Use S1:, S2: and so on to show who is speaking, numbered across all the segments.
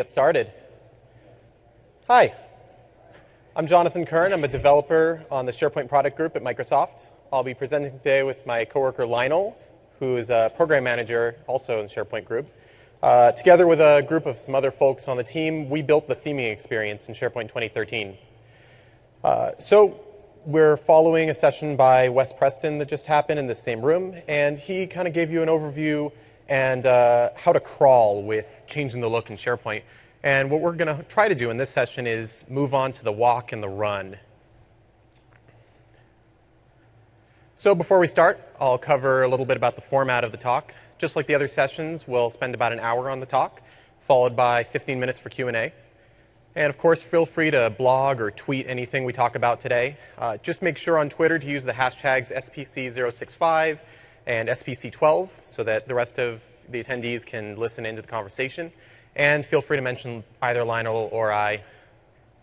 S1: Get started. Hi, I'm Jonathan Kern. I'm a developer on the SharePoint product group at Microsoft. I'll be presenting today with my coworker Lionel, who is a program manager also in the SharePoint group. Together with a group of some other folks on the team, we built the theming experience in SharePoint 2013. So we're following a session by Wes Preston that just happened in the same room, and he kind of gave you an overview and how to crawl with changing the look in SharePoint. And what we're going to try to do in this session is move on to the walk and the run. So before we start, I'll cover a little bit about the format of the talk. Just like the other sessions, we'll spend about an hour on the talk, followed by 15 minutes for Q&A. And of course, feel free to blog or tweet anything we talk about today. Just make sure on Twitter to use the hashtags SPC065 and SPC12 so that the rest of the attendees can listen into the conversation. And feel free to mention either Lionel or I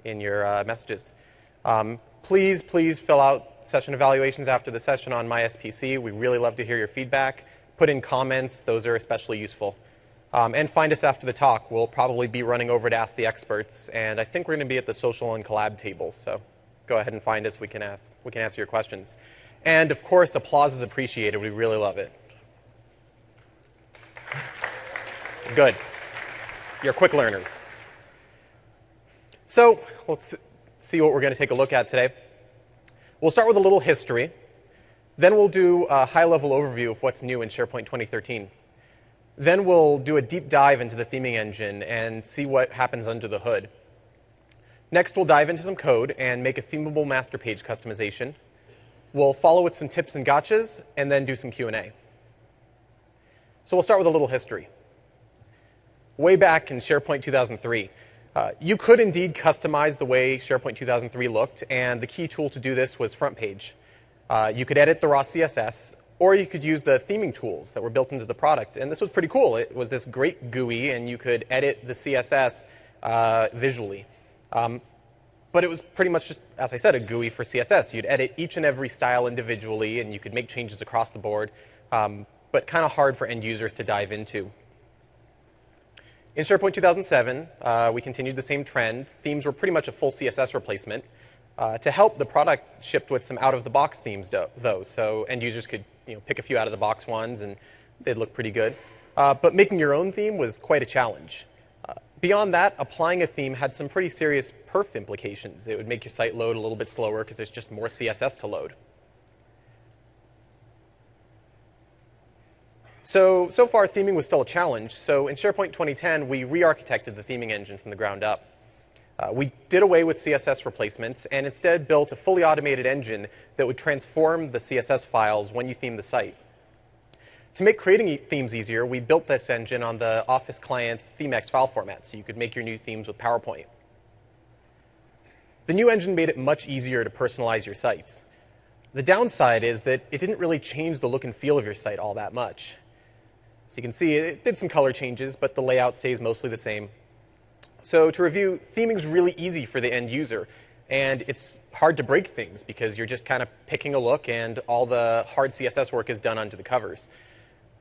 S1: in your messages. Please fill out session evaluations after the session on my SPC. We really love to hear your feedback. Put in comments. Those are especially useful. And find us after the talk. We'll probably be running over to Ask the Experts. And I think we're going to be at the social and collab table. So go ahead and find us. We can answer your questions. And of course, applause is appreciated. We really love it. Good. You're quick learners. So let's see what we're going to take a look at today. We'll start with a little history. Then we'll do a high-level overview of what's new in SharePoint 2013. Then we'll do a deep dive into the theming engine and see what happens under the hood. Next, we'll dive into some code and make a themable master page customization. We'll follow with some tips and gotchas, and then do some Q&A. So we'll start with a little history. Way back in SharePoint 2003, you could indeed customize the way SharePoint 2003 looked, and the key tool to do this was Front Page. You could edit the raw CSS, or you could use the theming tools that were built into the product. And this was pretty cool. It was this great GUI, and you could edit the CSS visually. But it was pretty much just, as I said, a GUI for CSS. You'd edit each and every style individually, and you could make changes across the board, but kind of hard for end users to dive into. In SharePoint 2007, we continued the same trend. Themes were pretty much a full CSS replacement. To help, the product shipped with some out-of-the-box themes, though, so end users could pick a few out-of-the-box ones, and they'd look pretty good. But making your own theme was quite a challenge. Beyond that, applying a theme had some pretty serious perf implications. It would make your site load a little bit slower because there's just more CSS to load. So far, theming was still a challenge. So in SharePoint 2010, we re-architected the theming engine from the ground up. We did away with CSS replacements and instead built a fully automated engine that would transform the CSS files when you theme the site. To make creating themes easier, we built this engine on the Office client's ThemeX file format, so you could make your new themes with PowerPoint. The new engine made it much easier to personalize your sites. The downside is that it didn't really change the look and feel of your site all that much. So you can see it did some color changes, but the layout stays mostly the same. So to review, theming is really easy for the end user, and it's hard to break things because you're just kind of picking a look and all the hard CSS work is done under the covers.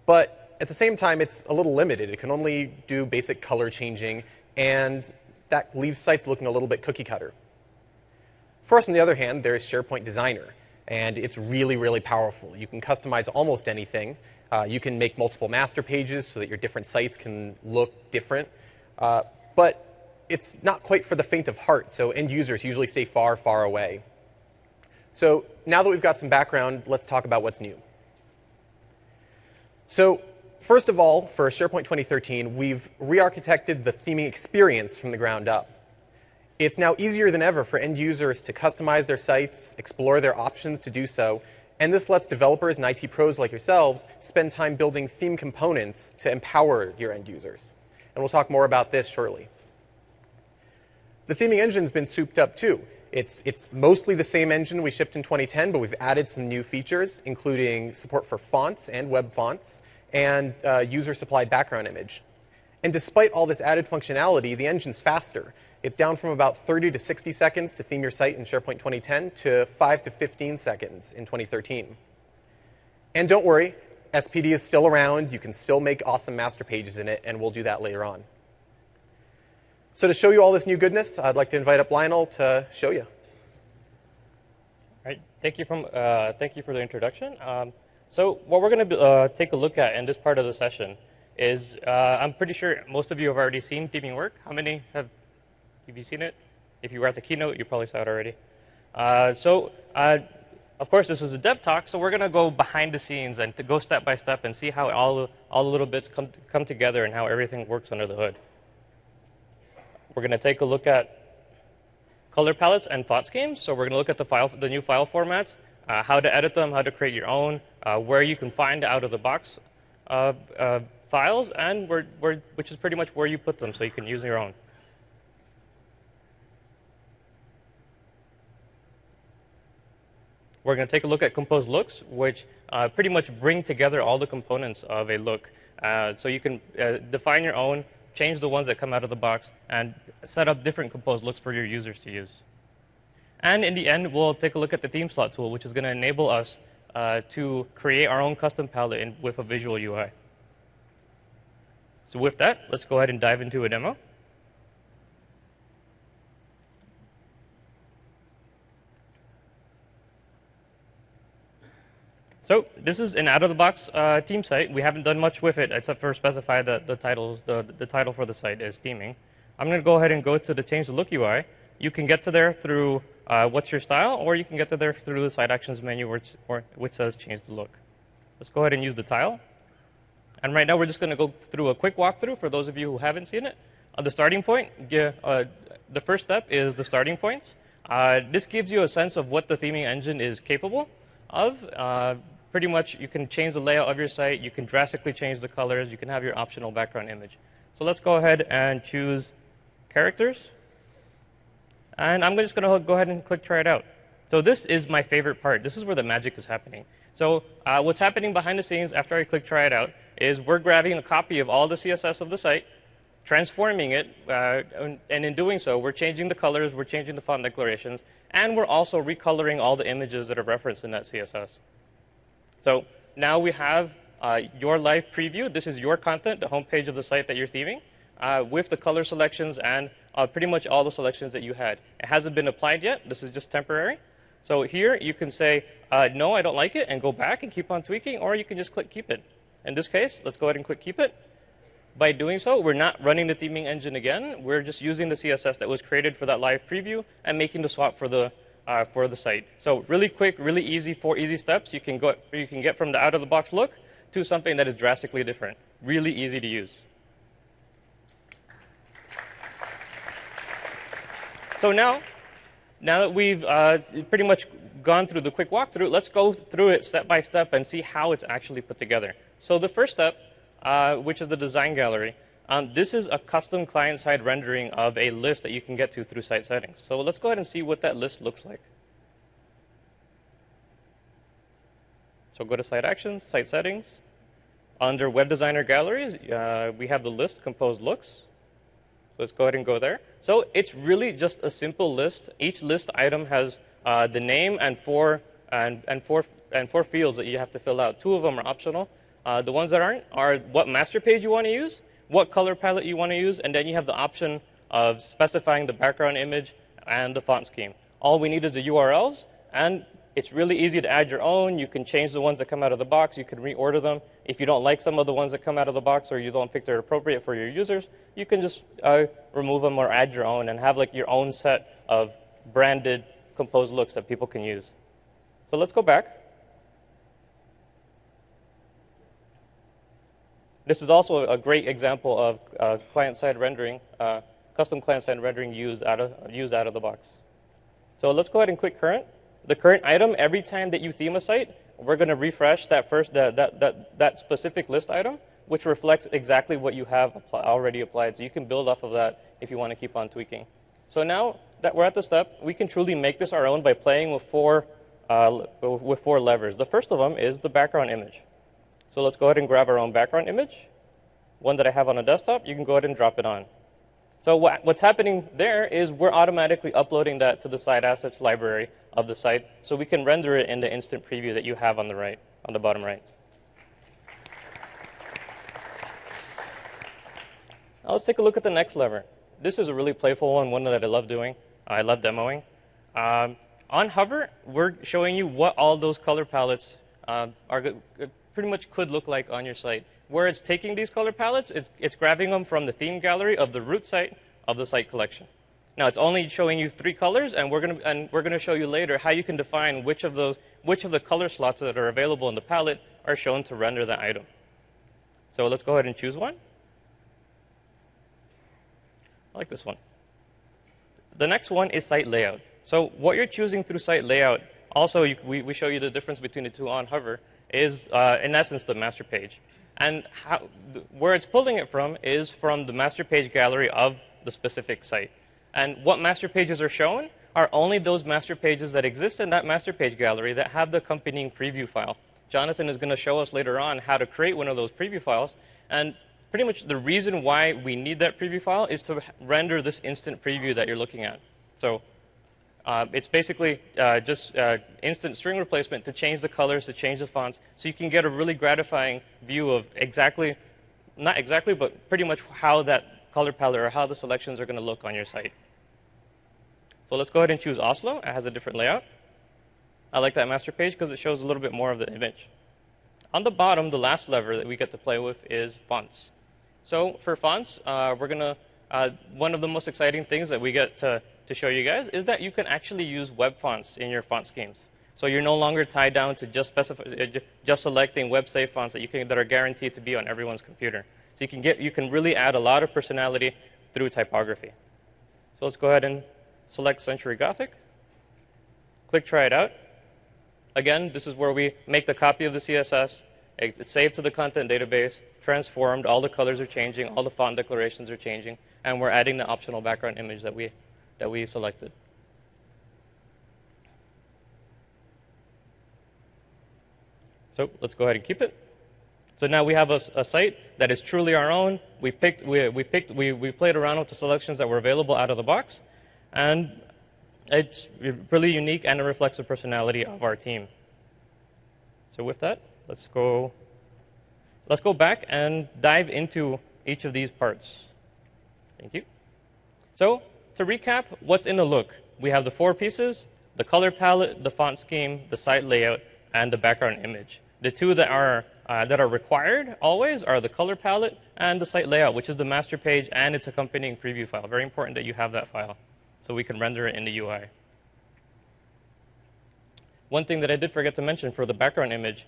S1: But at the same time, it's a little limited. It can only do basic color changing, and that leaves sites looking a little bit cookie cutter. For us, on the other hand, there's SharePoint Designer, and it's really powerful. You can customize almost anything. You can make multiple master pages so that your different sites can look different. But it's not quite for the faint of heart, so end users usually stay far away. So now that we've got some background, let's talk about what's new. So first of all, for SharePoint 2013, we've re-architected the theming experience from the ground up. It's now easier than ever for end users to customize their sites, explore their options to do so, and this lets developers and IT pros like yourselves spend time building theme components to empower your end users. And we'll talk more about this shortly. The theming engine's been souped up too. It's mostly the same engine we shipped in 2010, but we've added some new features, including support for fonts and web fonts, and user-supplied background image. And despite all this added functionality, the engine's faster. It's down from about 30 to 60 seconds to theme your site in SharePoint 2010 to 5 to 15 seconds in 2013. And don't worry, SPD is still around. You can still make awesome master pages in it, and we'll do that later on. So to show you all this new goodness, I'd like to invite up Lionel to show you.
S2: All right. Thank you for the introduction. So what we're going to take a look at in this part of the session is, I'm pretty sure most of you have already seen theming work. How many have you seen it? If you were at the keynote, you probably saw it already. Of course, this is a dev talk, so we're going to go behind the scenes and to go step by step and see how all the little bits come together and how everything works under the hood. We're going to take a look at color palettes and font schemes. So we're going to look at the new file formats, how to edit them, how to create your own, where you can find out-of-the-box files, and which is pretty much where you put them, so you can use your own. We're going to take a look at composed looks, which pretty much bring together all the components of a look. So you can define your own, change the ones that come out of the box, and set up different composed looks for your users to use. And in the end, we'll take a look at the theme slot tool, which is going to enable us to create our own custom palette with a visual UI. So with that, let's go ahead and dive into a demo. So this is an out-of-the-box theme site. We haven't done much with it except for specify that the title for the site is theming. I'm going to go ahead and go to the Change the Look UI. You can get to there through What's Your Style, or you can get to there through the Site Actions menu, which says Change the Look. Let's go ahead and use the tile. And right now, we're just going to go through a quick walkthrough for those of you who haven't seen it. The starting point, the first step is the starting points. This gives you a sense of what the theming engine is capable of. Pretty much, you can change the layout of your site. You can drastically change the colors. You can have your optional background image. So let's go ahead and choose characters. And I'm just going to go ahead and click try it out. So this is my favorite part. This is where the magic is happening. So what's happening behind the scenes after I click try it out is we're grabbing a copy of all the CSS of the site, transforming it, and in doing so, we're changing the colors, we're changing the font declarations, and we're also recoloring all the images that are referenced in that CSS. So now we have your live preview. This is your content, the homepage of the site that you're theming, with the color selections and pretty much all the selections that you had. It hasn't been applied yet. This is just temporary. So here you can say, no, I don't like it, and go back and keep on tweaking, or you can just click keep it. In this case, let's go ahead and click keep it. By doing so, we're not running the theming engine again. We're just using the CSS that was created for that live preview and making the swap for the site. So really quick, really easy, 4 easy steps. You can get from the out-of-the-box look to something that is drastically different. Really easy to use. So now that we've pretty much gone through the quick walkthrough, let's go through it step by step and see how it's actually put together. So the first step, which is the design gallery, this is a custom client-side rendering of a list that you can get to through site settings. So let's go ahead and see what that list looks like. So go to Site Actions, Site Settings. Under Web Designer Galleries, we have the list Composed Looks. Let's go ahead and go there. So it's really just a simple list. Each list item has the name and four fields that you have to fill out. 2 of them are optional. The ones that aren't are what master page you want to use, what color palette you want to use, and then you have the option of specifying the background image and the font scheme. All we need is the URLs, and it's really easy to add your own. You can change the ones that come out of the box. You can reorder them. If you don't like some of the ones that come out of the box or you don't think they're appropriate for your users, you can just remove them or add your own and have like your own set of branded composed looks that people can use. So let's go back. This is also a great example of client-side rendering, custom client-side rendering used out of the box. So let's go ahead and click current. The current item, every time that you theme a site, we're going to refresh that specific list item, which reflects exactly what you have already applied. So you can build off of that if you want to keep on tweaking. So now that we're at the step, we can truly make this our own by playing with four levers. The first of them is the background image. So let's go ahead and grab our own background image. One that I have on a desktop, you can go ahead and drop it on. So what's happening there is we're automatically uploading that to the site assets library of the site, so we can render it in the instant preview that you have on the right, on the bottom right. Now let's take a look at the next lever. this is a really playful one that I love doing. I love demoing. On Hover, we're showing you what all those color palettes pretty much could look like on your site. Where it's taking these color palettes, it's grabbing them from the theme gallery of the root site of the site collection. Now, it's only showing you 3 colors, and we're gonna show you later how you can define which of the color slots that are available in the palette are shown to render the item. So let's go ahead and choose one. I like this one. The next one is site layout. So what you're choosing through site layout, also we show you the difference between the two on Hover, is in essence the master page. And where it's pulling it from is from the master page gallery of the specific site. And what master pages are shown are only those master pages that exist in that master page gallery that have the accompanying preview file. Jonathan is going to show us later on how to create one of those preview files. And pretty much the reason why we need that preview file is to render this instant preview that you're looking at. So it's basically just instant string replacement to change the colors, to change the fonts, so you can get a really gratifying view of not exactly, but pretty much how that color palette or how the selections are going to look on your site. So let's go ahead and choose Oslo. It has a different layout. I like that master page because it shows a little bit more of the image. On the bottom, the last lever that we get to play with is fonts. So for fonts, one of the most exciting things that we get to show you guys is that you can actually use web fonts in your font schemes. So you're no longer tied down to just selecting web safe fonts that are guaranteed to be on everyone's computer. So you can really add a lot of personality through typography. So let's go ahead and select Century Gothic. Click Try It Out. Again, this is where we make the copy of the CSS. It's saved to the content database, transformed, all the colors are changing, all the font declarations are changing, and we're adding the optional background image that we selected. So let's go ahead and keep it. So now we have a site that is truly our own. We played around with the selections that were available out of the box, and it's really unique and it reflects the personality of our team. So with that, let's go back and dive into each of these parts. Thank you. So to recap, what's in the look? We have the 4 pieces: the color palette, the font scheme, the site layout, and the background image. The 2 that are required always are the color palette and the site layout, which is the master page and its accompanying preview file. Very important that you have that file so we can render it in the UI. One thing that I did forget to mention for the background image,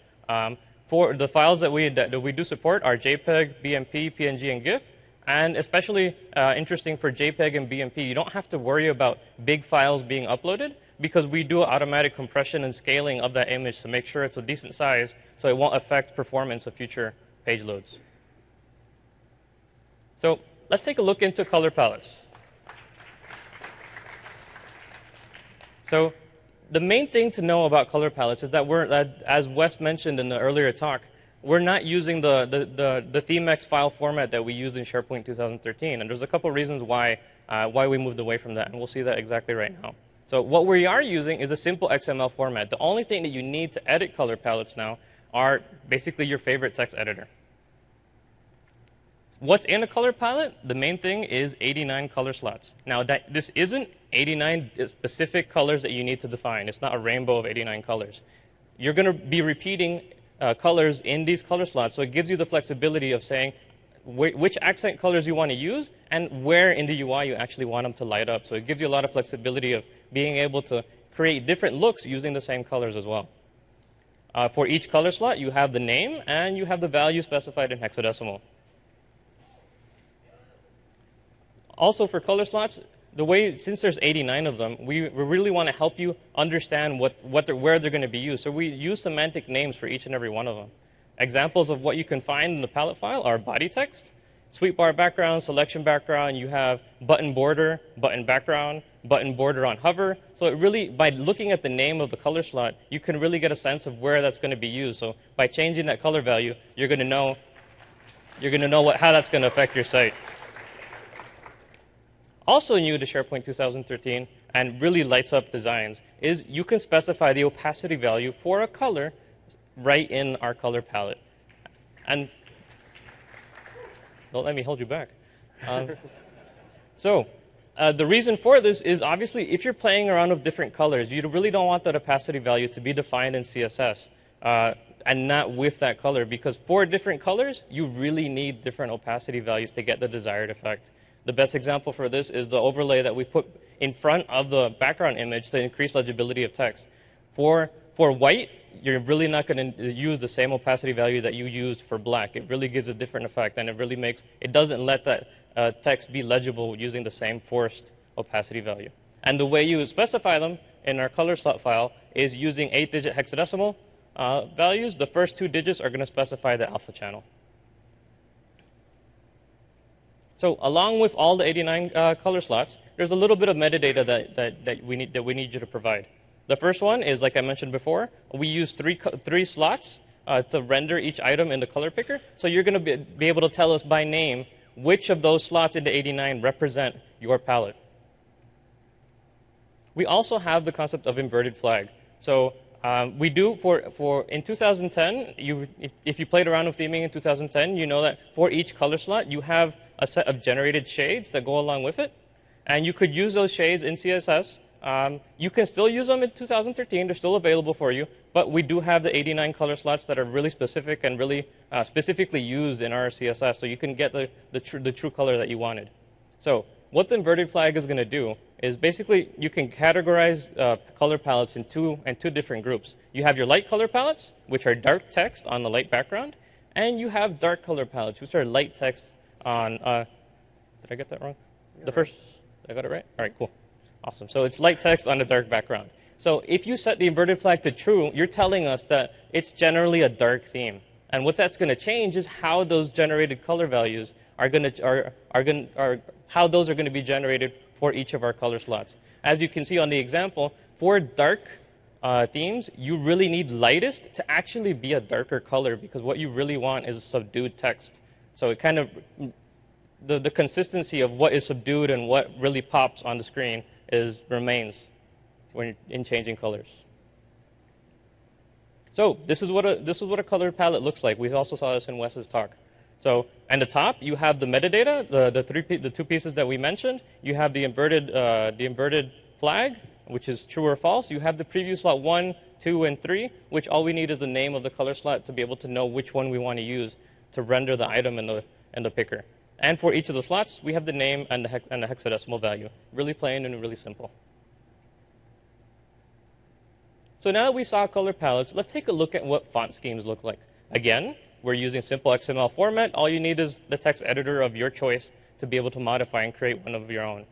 S2: for the files that we do support are JPEG, BMP, PNG, and GIF. And especially interesting for JPEG and BMP, you don't have to worry about big files being uploaded because we do automatic compression and scaling of that image to make sure it's a decent size so it won't affect performance of future page loads. So let's take a look into color palettes. So the main thing to know about color palettes is that as Wes mentioned in the earlier talk, we're not using the ThemeX file format that we used in SharePoint 2013. And there's a couple reasons why we moved away from that, and we'll see that exactly right now. So what we are using is a simple XML format. The only thing that you need to edit color palettes now are basically your favorite text editor. What's in a color palette? The main thing is 89 color slots. Now, this isn't 89 specific colors that you need to define. It's not a rainbow of 89 colors. You're going to be repeating colors in these color slots, so it gives you the flexibility of saying which accent colors you want to use and where in the UI you actually want them to light up. So it gives you a lot of flexibility of being able to create different looks using the same colors as well. For each color slot, you have the name and you have the value specified in hexadecimal. Also for color slots, since there's 89 of them, we really want to help you understand where they're going to be used. So we use semantic names for each and every one of them. Examples of what you can find in the palette file are body text, sweep bar background, selection background. You have button border, button background, button border on hover. So it really, by looking at the name of the color slot, you can really get a sense of where that's going to be used. So by changing that color value, you're going to know how that's going to affect your site. Also new to SharePoint 2013 and really lights up designs is you can specify the opacity value for a color right in our color palette. And don't let me hold you back. So the reason for this is obviously if you're playing around with different colors, you really don't want that opacity value to be defined in CSS and not with that color, because for different colors, you really need different opacity values to get the desired effect. The best example for this is the overlay that we put in front of the background image to increase legibility of text. For white, you're really not going to use the same opacity value that you used for black. It really gives a different effect, and it doesn't let that text be legible using the same forced opacity value. And the way you specify them in our color slot file is using 8-digit hexadecimal values. The first 2 digits are going to specify the alpha channel. So along with all the 89 color slots, there's a little bit of metadata that we need you to provide. The first one is, like I mentioned before, we use three slots to render each item in the color picker. So you're going to be able to tell us by name which of those slots in the 89 represent your palette. We also have the concept of inverted flag. So we do for in 2010, if you played around with theming in 2010, you know that for each color slot, you have a set of generated shades that go along with it. And you could use those shades in CSS. You can still use them in 2013. They're still available for you. But we do have the 89 color slots that are really specific and really specifically used in our CSS. So you can get the true color that you wanted. So what the inverted flag is going to do is basically you can categorize color palettes in two different groups. You have your light color palettes, which are dark text on the light background. And you have dark color palettes, which are light text on, did I get that wrong? The first, I got it right? All right, cool. Awesome. So it's light text on a dark background. So if you set the inverted flag to true, you're telling us that it's generally a dark theme. And what that's going to change is how those generated color values how those are going to be generated for each of our color slots. As you can see on the example, for dark themes, you really need lightest to actually be a darker color, because what you really want is subdued text. So it kind of, the consistency of what is subdued and what really pops on the screen remains when in changing colors. So this is what a color palette looks like. We also saw this in Wes's talk. So at the top, you have the metadata, the two pieces that we mentioned. You have the inverted flag, which is true or false. You have the preview slot 1, 2, and 3, which all we need is the name of the color slot to be able to know which one we want to use to render the item in the picker. And for each of the slots, we have the name and the hexadecimal value. Really plain and really simple. So now that we saw color palettes, let's take a look at what font schemes look like. Again, we're using simple XML format. All you need is the text editor of your choice to be able to modify and create one of your own.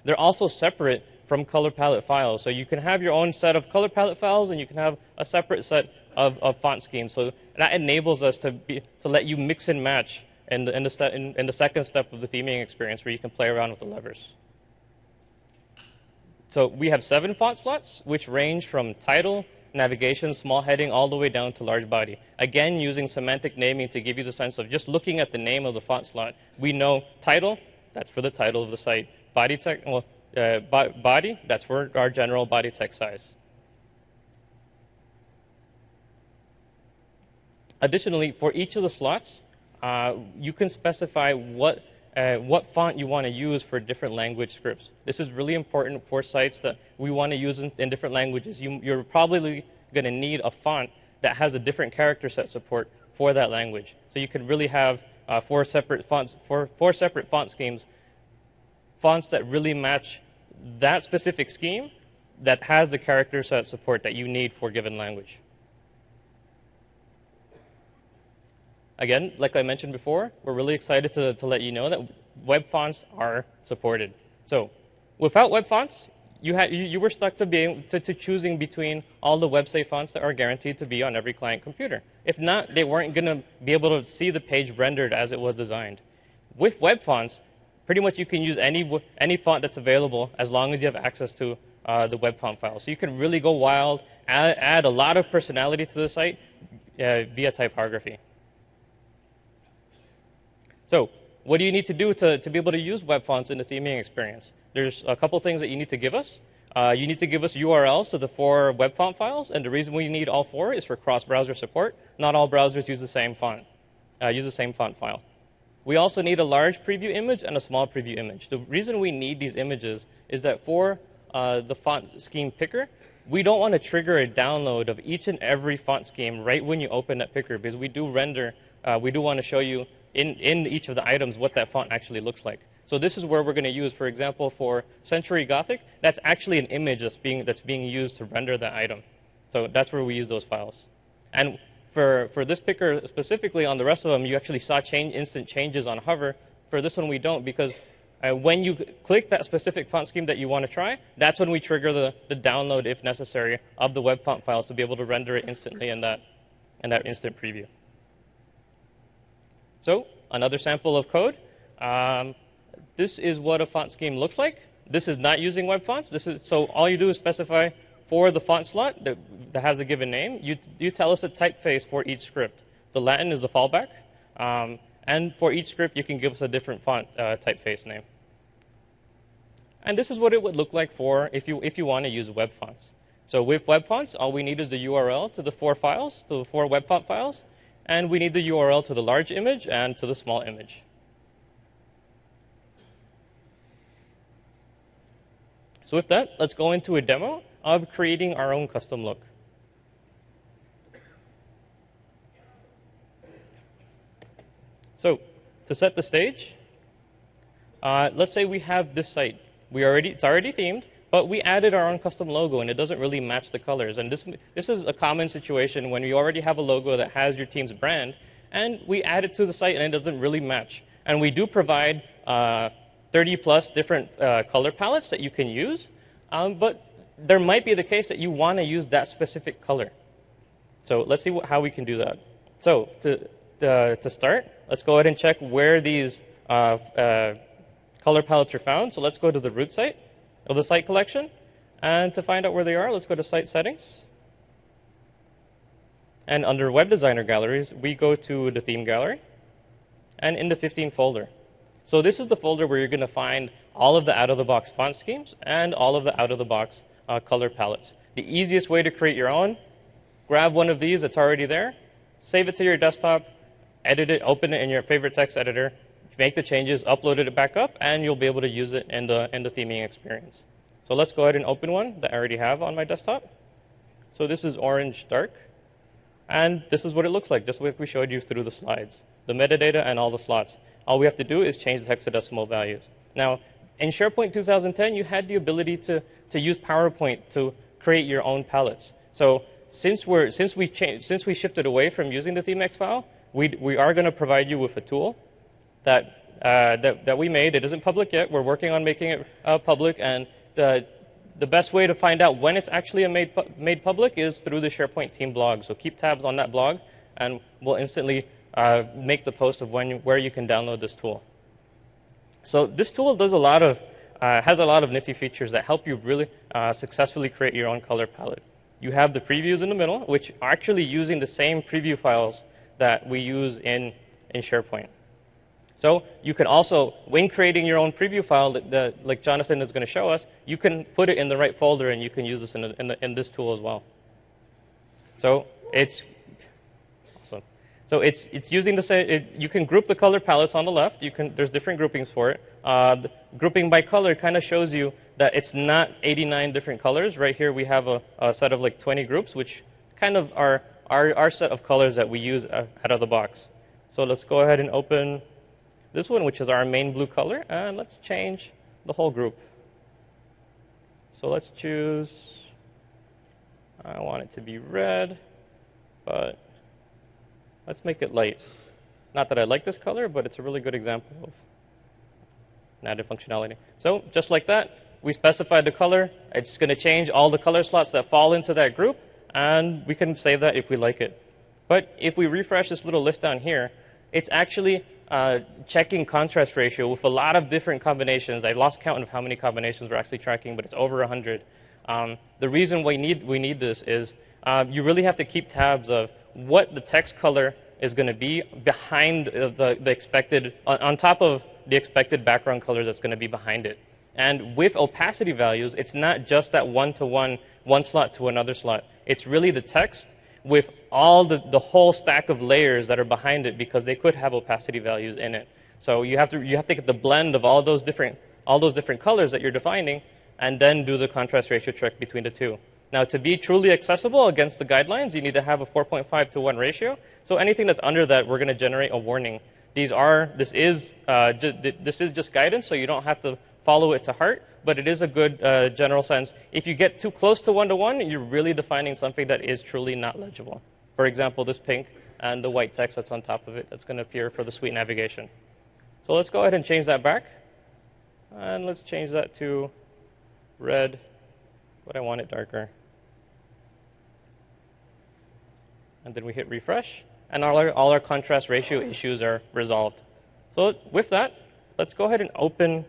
S2: They're also separate from color palette files. So you can have your own set of color palette files, and you can have a separate set of font schemes. So that enables us to let you mix and match in the second step of the theming experience, where you can play around with the levers. So we have 7 font slots, which range from title, navigation, small heading, all the way down to large body. Again, using semantic naming to give you the sense of just looking at the name of the font slot. We know title, that's for the title of the site. Body text, body, that's for our general body text size. Additionally, for each of the slots, you can specify what font you want to use for different language scripts. This is really important for sites that we want to use in different languages. You're probably going to need a font that has a different character set support for that language. So you could really have 4 separate fonts, four separate font schemes, fonts that really match that specific scheme that has the character set support that you need for a given language. Again, like I mentioned before, we're really excited to let you know that web fonts are supported. So without web fonts, you were stuck to choosing between all the web-safe fonts that are guaranteed to be on every client computer. If not, they weren't going to be able to see the page rendered as it was designed. With web fonts, pretty much you can use any font that's available as long as you have access to the web font file. So you can really go wild, add a lot of personality to the site via typography. So what do you need to do to be able to use web fonts in the theming experience? There's a couple things that you need to give us. You need to give us URLs to the 4 web font files, and the reason we need all 4 is for cross-browser support. Not all browsers use the same font, file. We also need a large preview image and a small preview image. The reason we need these images is that for the font scheme picker, we don't want to trigger a download of each and every font scheme right when you open that picker, because we do render, we do want to show you in each of the items what that font actually looks like. So this is where we're going to use, for example, for Century Gothic, that's actually an image that's being used to render that item. So that's where we use those files. And for this picker specifically, on the rest of them, you actually saw instant changes on hover. For this one, we don't, because when you click that specific font scheme that you want to try, that's when we trigger the download, if necessary, of the web font files to be able to render it instantly in that instant preview. So another sample of code. This is what a font scheme looks like. This is not using web fonts. So all you do is specify for the font slot that has a given name. You tell us a typeface for each script. The Latin is the fallback. And for each script, you can give us a different font typeface name. And this is what it would look like for if you want to use web fonts. So with web fonts, all we need is the URL to the 4 files, to the 4 web font files. And we need the URL to the large image and to the small image. So with that, let's go into a demo of creating our own custom look. So to set the stage, let's say we have this site. It's already themed, but we added our own custom logo, and it doesn't really match the colors. And this is a common situation when you already have a logo that has your team's brand, and we add it to the site, and it doesn't really match. And we do provide 30-plus different color palettes that you can use, but there might be the case that you want to use that specific color. So let's see how we can do that. So to start, let's go ahead and check where these color palettes are found. So let's go to the root site of the site collection. And to find out where they are, let's go to Site Settings. And under Web Designer Galleries, we go to the Theme Gallery and in the 15 folder. So this is the folder where you're going to find all of the out-of-the-box font schemes and all of the out-of-the-box color palettes. The easiest way to create your own, grab one of these that's already there, save it to your desktop, edit it, open it in your favorite text editor, make the changes, upload it back up, and you'll be able to use it in the theming experience. So let's go ahead and open one that I already have on my desktop. So this is Orange Dark, and this is what it looks like, just like we showed you through the slides. The metadata and all the slots. All we have to do is change the hexadecimal values. Now, in SharePoint 2010, you had the ability to use PowerPoint to create your own palettes. So since we shifted away from using the ThemeX file, we are going to provide you with a tool that we made. It isn't public yet. We're working on making it public, and the best way to find out when it's actually made public is through the SharePoint team blog. So keep tabs on that blog, and we'll instantly make the post of where you can download this tool. So this tool has a lot of nifty features that help you really successfully create your own color palette. You have the previews in the middle, which are actually using the same preview files that we use in SharePoint. So you can also, when creating your own preview file, like Jonathan is going to show us, you can put it in the right folder, and you can use this in this tool as well. So it's awesome. So it's using the same. You can group the color palettes on the left. There's different groupings for it. The grouping by color kind of shows you that it's not 89 different colors. Right here we have a set of like 20 groups, which kind of are our set of colors that we use out of the box. So let's go ahead and open this one, which is our main blue color, and let's change the whole group. So let's choose, I want it to be red, but let's make it light. Not that I like this color, but it's a really good example of an added functionality. So just like that, we specified the color. It's going to change all the color slots that fall into that group, and we can save that if we like it. But if we refresh this little list down here, it's actually checking contrast ratio with a lot of different combinations. I lost count of how many combinations we're actually tracking, but it's over 100. The reason we need this is you really have to keep tabs of what the text color is going to be behind the expected, on top of the expected background colors that's going to be behind it. And with opacity values, it's not just that one-to-one, one slot to another slot. It's really the text with all the whole stack of layers that are behind it, because they could have opacity values in it. So you have to get the blend of all those different colors that you're defining, and then do the contrast ratio check between the two. Now, to be truly accessible against the guidelines, you need to have a 4.5 to 1 ratio. So anything that's under that, we're going to generate a warning. This is just guidance, so you don't have to follow it to heart, but it is a good general sense. If you get too close to 1-to-1, you're really defining something that is truly not legible. For example, this pink and the white text that's on top of it that's going to appear for the suite navigation. So let's go ahead and change that back. And let's change that to red, but I want it darker. And then we hit refresh, and all our contrast ratio issues are resolved. So with that, let's go ahead and open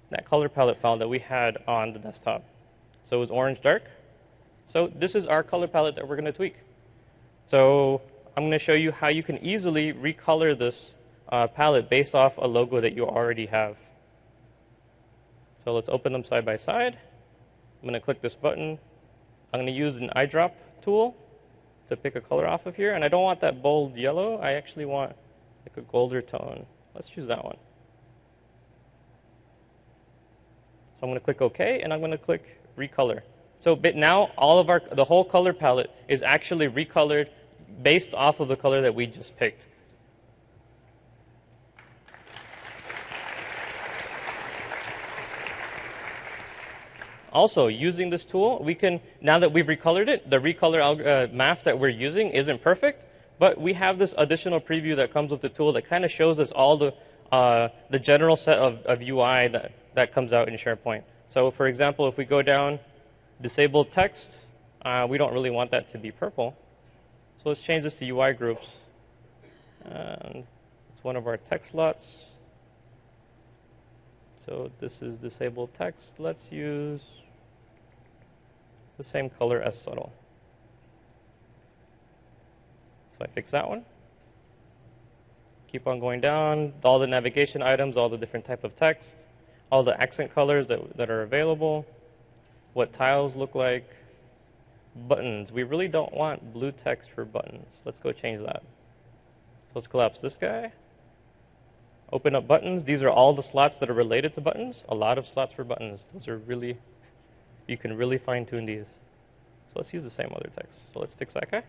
S2: that color palette file that we had on the desktop. So it was orange dark. So this is our color palette that we're going to tweak. So I'm going to show you how you can easily recolor this palette based off a logo that you already have. So let's open them side by side. I'm going to click this button. I'm going to use an eyedrop tool to pick a color off of here. And I don't want that bold yellow. I actually want like a golder tone. Let's choose that one. So I'm going to click OK, and I'm going to click Recolor. So now the whole color palette is actually recolored based off of the color that we just picked. Also, using this tool, we can, now that we've recolored it, the recolor math that we're using isn't perfect, but we have this additional preview that comes with the tool that kind of shows us all the general set of UI that comes out in SharePoint. So, for example, if we go down, disabled text, we don't really want that to be purple. So let's change this to UI groups. And it's one of our text slots. So this is disabled text. Let's use the same color as subtle. So I fix that one. Keep on going down. All the navigation items, all the different type of text, all the accent colors that are available, what tiles look like, buttons. We really don't want blue text for buttons. Let's go change that. So let's collapse this guy. Open up buttons. These are all the slots that are related to buttons. A lot of slots for buttons. Those are really, you can really fine tune these. So let's use the same other text. So let's fix that guy.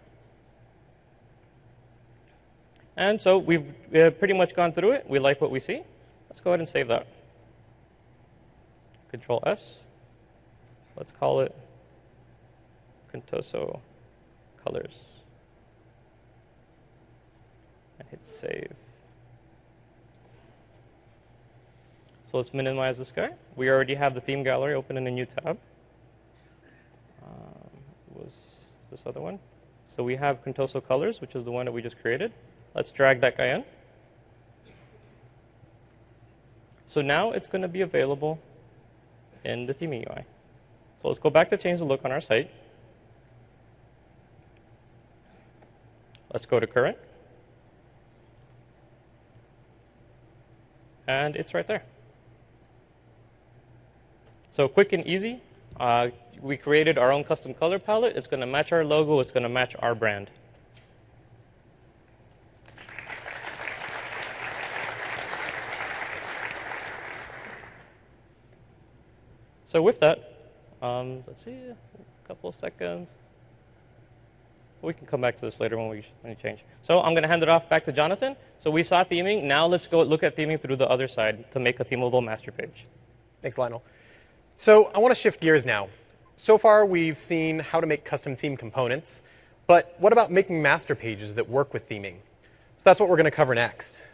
S2: And so we've pretty much gone through it. We like what we see. Let's go ahead and save that. Control S. Let's call it Contoso Colors. And hit save. So let's minimize this guy. We already have the theme gallery open in a new tab. Was this other one? So we have Contoso Colors, which is the one that we just created. Let's drag that guy in. So now it's going to be available in the theming UI. So let's go back to change the look on our site. Let's go to current. And it's right there. So quick and easy. We created our own custom color palette. It's going to match our logo. It's going to match our brand. So with that, let's see, a couple of seconds. We can come back to this later when we change. So I'm going to hand it off back to Jonathan. So we saw theming. Now let's go look at theming through the other side to make a themable master page.
S1: Thanks, Lionel. So I want to shift gears now. So far, we've seen how to make custom theme components. But what about making master pages that work with theming? So that's what we're going to cover next.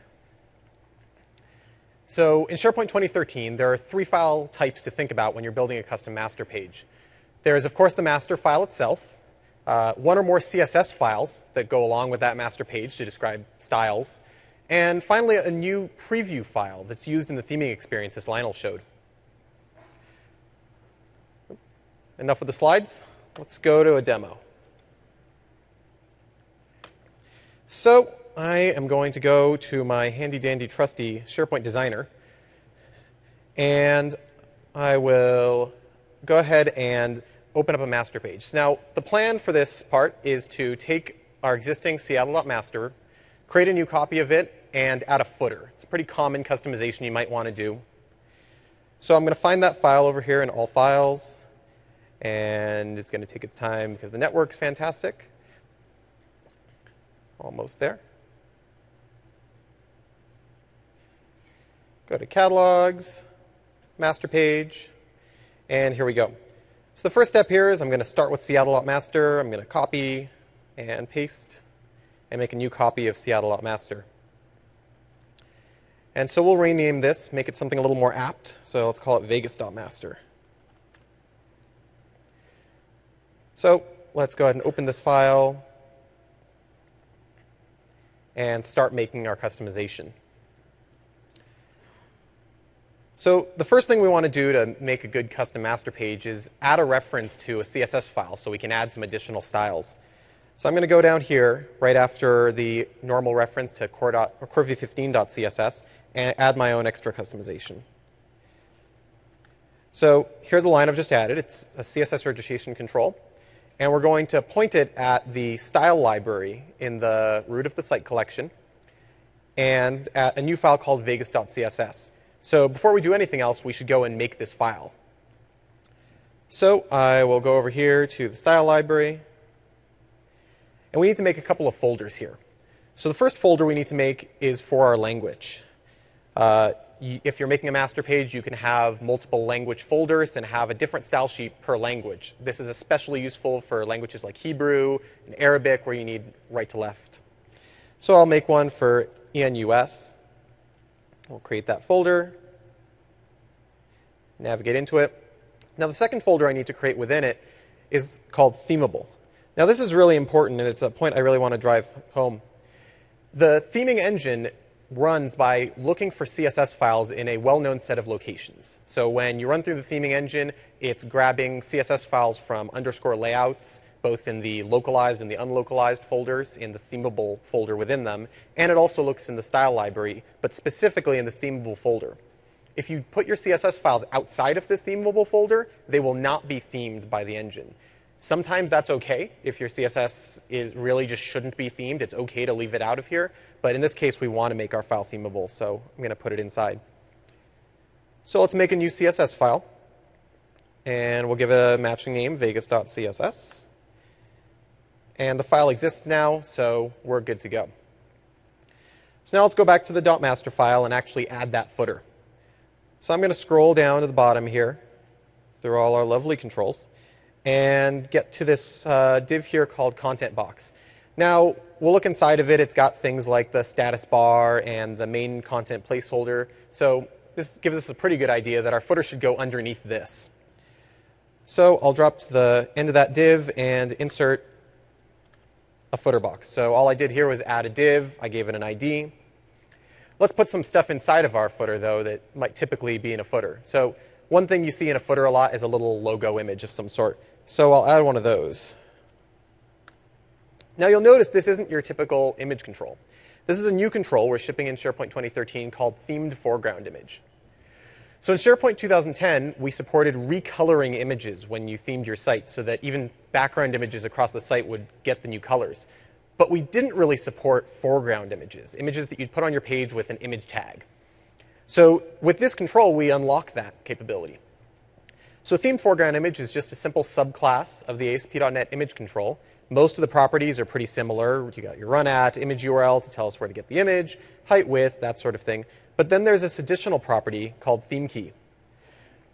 S1: So in SharePoint 2013, there are 3 file types to think about when you're building a custom master page. There's, of course, the master file itself, 1 or more CSS files that go along with that master page to describe styles, and finally, a new preview file that's used in the theming experience, as Lionel showed. Enough with the slides. Let's go to a demo. So I am going to go to my handy-dandy trusty SharePoint Designer, and I will go ahead and open up a master page. Now, the plan for this part is to take our existing Seattle.master, create a new copy of it, and add a footer. It's a pretty common customization you might want to do. So I'm going to find that file over here in All Files, and it's going to take its time because the network's fantastic. Almost there. Go to Catalogs, Master Page, and here we go. So the first step here is I'm going to start with Seattle.master. I'm going to copy and paste and make a new copy of Seattle.master. And so we'll rename this, make it something a little more apt. So let's call it Vegas.master. So let's go ahead and open this file and start making our customization. So the first thing we want to do to make a good custom master page is add a reference to a CSS file so we can add some additional styles. So I'm going to go down here right after the normal reference to core.v15.css and add my own extra customization. So here's the line I've just added. It's a CSS registration control. And we're going to point it at the style library in the root of the site collection and at a new file called vegas.css. So before we do anything else, we should go and make this file. So I will go over here to the style library. And we need to make a couple of folders here. So the first folder we need to make is for our language. If you're making a master page, you can have multiple language folders and have a different style sheet per language. This is especially useful for languages like Hebrew and Arabic, where you need right to left. So I'll make one for ENUS. We'll create that folder, navigate into it. Now the second folder I need to create within it is called Themable. Now this is really important, and it's a point I really want to drive home. The theming engine runs by looking for CSS files in a well-known set of locations. So when you run through the theming engine, it's grabbing CSS files from underscore layouts, both in the localized and the unlocalized folders in the themable folder within them. And it also looks in the style library, but specifically in this themable folder. If you put your CSS files outside of this themable folder, they will not be themed by the engine. Sometimes that's OK. If your CSS really just shouldn't be themed, it's OK to leave it out of here. But in this case, we want to make our file themable, so I'm going to put it inside. So let's make a new CSS file. And we'll give it a matching name, vegas.css. And the file exists now, so we're good to go. So now let's go back to the .master file and actually add that footer. So I'm going to scroll down to the bottom here through all our lovely controls and get to this div here called content box. Now, we'll look inside of it. It's got things like the status bar and the main content placeholder. So this gives us a pretty good idea that our footer should go underneath this. So I'll drop to the end of that div and insert a footer box. So all I did here was add a div. I gave it an ID. Let's put some stuff inside of our footer, though, that might typically be in a footer. So one thing you see in a footer a lot is a little logo image of some sort. So I'll add one of those. Now you'll notice this isn't your typical image control. This is a new control we're shipping in SharePoint 2013 called Themed Foreground Image. So in SharePoint 2010, we supported recoloring images when you themed your site so that even background images across the site would get the new colors. But we didn't really support foreground images, images that you'd put on your page with an image tag. So with this control, we unlock that capability. So themed foreground image is just a simple subclass of the ASP.NET image control. Most of the properties are pretty similar. You got your run at, image URL to tell us where to get the image, height, width, that sort of thing. But then there's this additional property called theme key.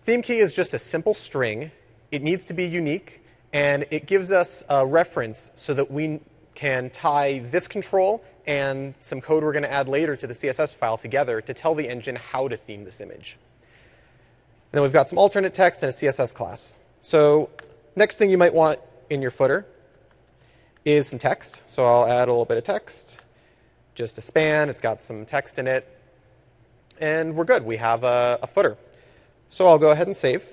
S1: Theme key is just a simple string. It needs to be unique, and it gives us a reference so that we can tie this control and some code we're going to add later to the CSS file together to tell the engine how to theme this image. And then we've got some alternate text and a CSS class. So next thing you might want in your footer is some text. So I'll add a little bit of text, just a span. It's got some text in it. And we're good. We have a footer. So I'll go ahead and save.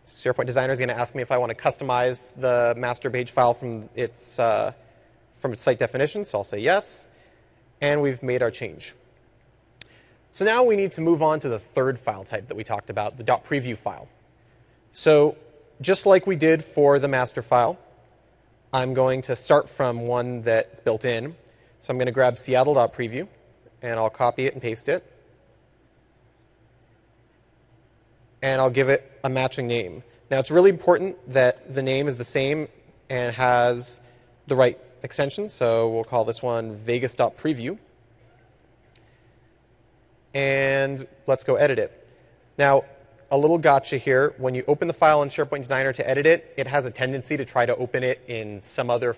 S1: SharePoint Designer is going to ask me if I want to customize the master page file from its site definition. So I'll say yes. And we've made our change. So now we need to move on to the third file type that we talked about, the .preview file. So just like we did for the master file, I'm going to start from one that's built in. So I'm going to grab Seattle.preview, and I'll copy it and paste it. And I'll give it a matching name. Now, it's really important that the name is the same and has the right extension. So we'll call this one Vegas.preview. And let's go edit it. Now, a little gotcha here. When you open the file in SharePoint Designer to edit it, it has a tendency to try to open it in some other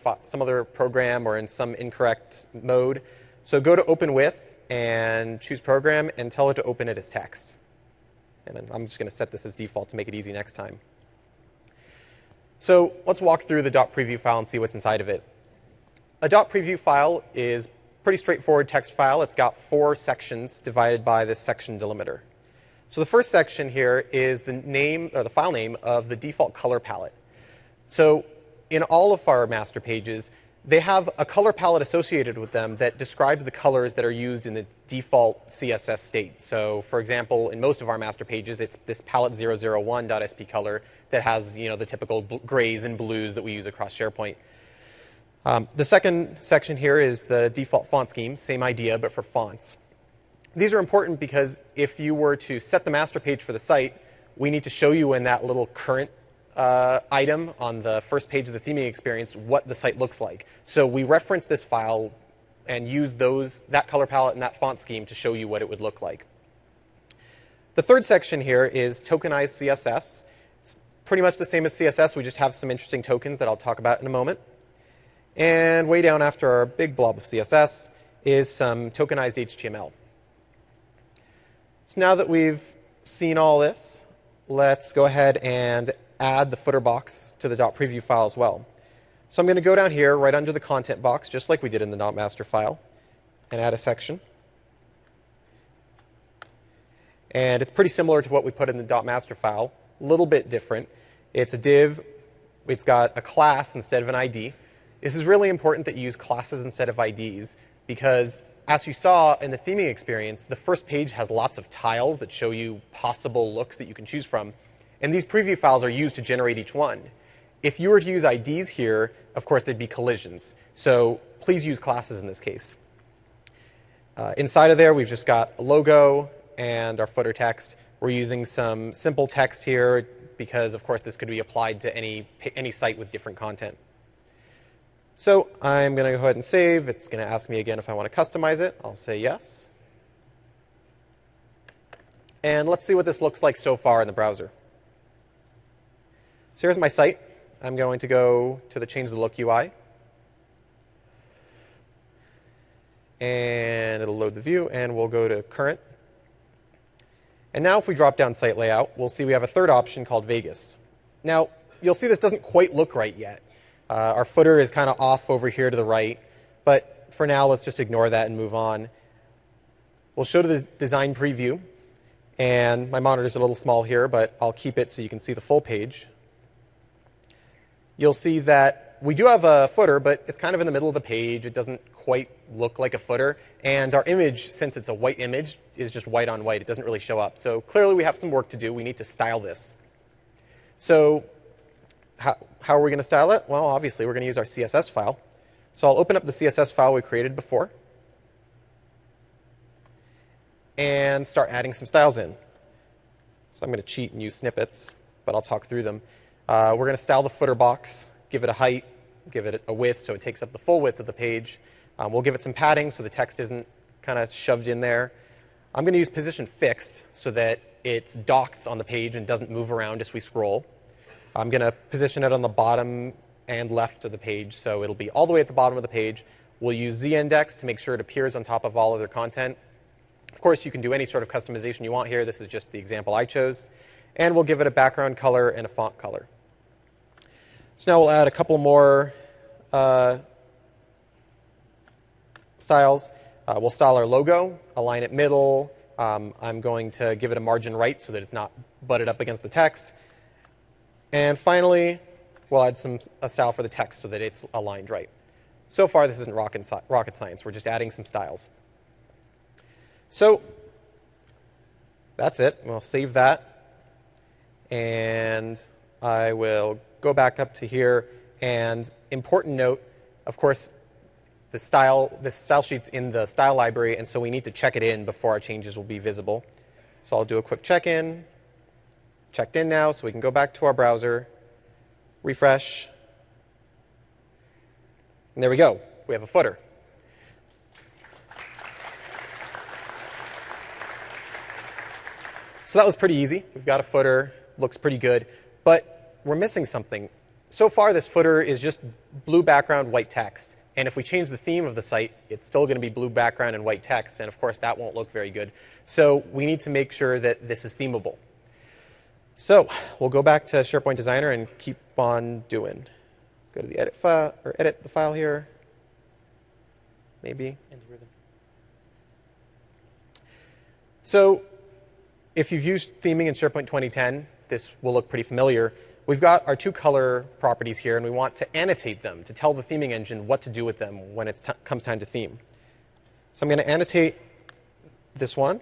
S1: program or in some incorrect mode. So go to Open With and choose Program and tell it to open it as text. And I'm just going to set this as default to make it easy next time. So let's walk through the .preview file and see what's inside of it. A .preview file is a pretty straightforward text file. It's got 4 sections divided by this section delimiter. So the first section here is the name or the file name of the default color palette. So in all of our master pages, they have a color palette associated with them that describes the colors that are used in the default CSS state. So for example, in most of our master pages, it's this palette001.sp color that has the typical grays and blues that we use across SharePoint. The second section here is the default font scheme, same idea, but for fonts. These are important because if you were to set the master page for the site, we need to show you in that little current item on the first page of the theming experience what the site looks like. So we reference this file and use that color palette and that font scheme to show you what it would look like. The third section here is tokenized CSS. It's pretty much the same as CSS. We just have some interesting tokens that I'll talk about in a moment. And way down after our big blob of CSS is some tokenized HTML. So now that we've seen all this, let's go ahead and add the footer box to the .preview file as well. So I'm going to go down here right under the content box, just like we did in the .master file, and add a section. And it's pretty similar to what we put in the .master file, a little bit different. It's a div. It's got a class instead of an ID. This is really important that you use classes instead of IDs because, as you saw in the theming experience, the first page has lots of tiles that show you possible looks that you can choose from. And these preview files are used to generate each one. If you were to use IDs here, of course, there'd be collisions. So please use classes in this case. Inside of there, we've just got a logo and our footer text. We're using some simple text here because, of course, this could be applied to any site with different content. So I'm going to go ahead and save. It's going to ask me again if I want to customize it. I'll say yes. And let's see what this looks like so far in the browser. So here's my site. I'm going to go to the Change the Look UI. And it'll load the view, and we'll go to Current. And now if we drop down Site Layout, we'll see we have a third option called Vegas. Now, you'll see this doesn't quite look right yet. Our footer is kind of off over here to the right. But for now, let's just ignore that and move on. We'll show to the design preview. And my monitor's a little small here, but I'll keep it so you can see the full page. You'll see that we do have a footer, but it's kind of in the middle of the page. It doesn't quite look like a footer. And our image, since it's a white image, is just white on white. It doesn't really show up. So clearly, we have some work to do. We need to style this. So how are we going to style it? Well, obviously, we're going to use our CSS file. So I'll open up the CSS file we created before and start adding some styles in. So I'm going to cheat and use snippets, but I'll talk through them. We're going to style the footer box, give it a height, give it a width so it takes up the full width of the page. We'll give it some padding so the text isn't kind of shoved in there. I'm going to use position fixed so that it's docked on the page and doesn't move around as we scroll. I'm going to position it on the bottom and left of the page, so it'll be all the way at the bottom of the page. We'll use z-index to make sure it appears on top of all other content. Of course, you can do any sort of customization you want here. This is just the example I chose. And we'll give it a background color and a font color. So now we'll add a couple more styles. We'll style our logo, align it middle. I'm going to give it a margin right so that it's not butted up against the text. And finally, we'll add a style for the text so that it's aligned right. So far, this isn't rocket science. We're just adding some styles. So that's it. We'll save that. And I will go back up to here. And important note, of course, this style sheet's in the style library, and so we need to check it in before our changes will be visible. So I'll do a quick check-in. Checked in now, so we can go back to our browser, refresh, and there we go. We have a footer. So that was pretty easy. We've got a footer, looks pretty good, but we're missing something. So far, this footer is just blue background, white text. And if we change the theme of the site, it's still going to be blue background and white text, and of course, that won't look very good. So we need to make sure that this is themable. So we'll go back to SharePoint Designer and keep on doing. Let's go to the edit file, or edit the file here. Maybe. So if you've used theming in SharePoint 2010, this will look pretty familiar. We've got our two color properties here, and we want to annotate them to tell the theming engine what to do with them when it comes time to theme. So I'm going to annotate this one.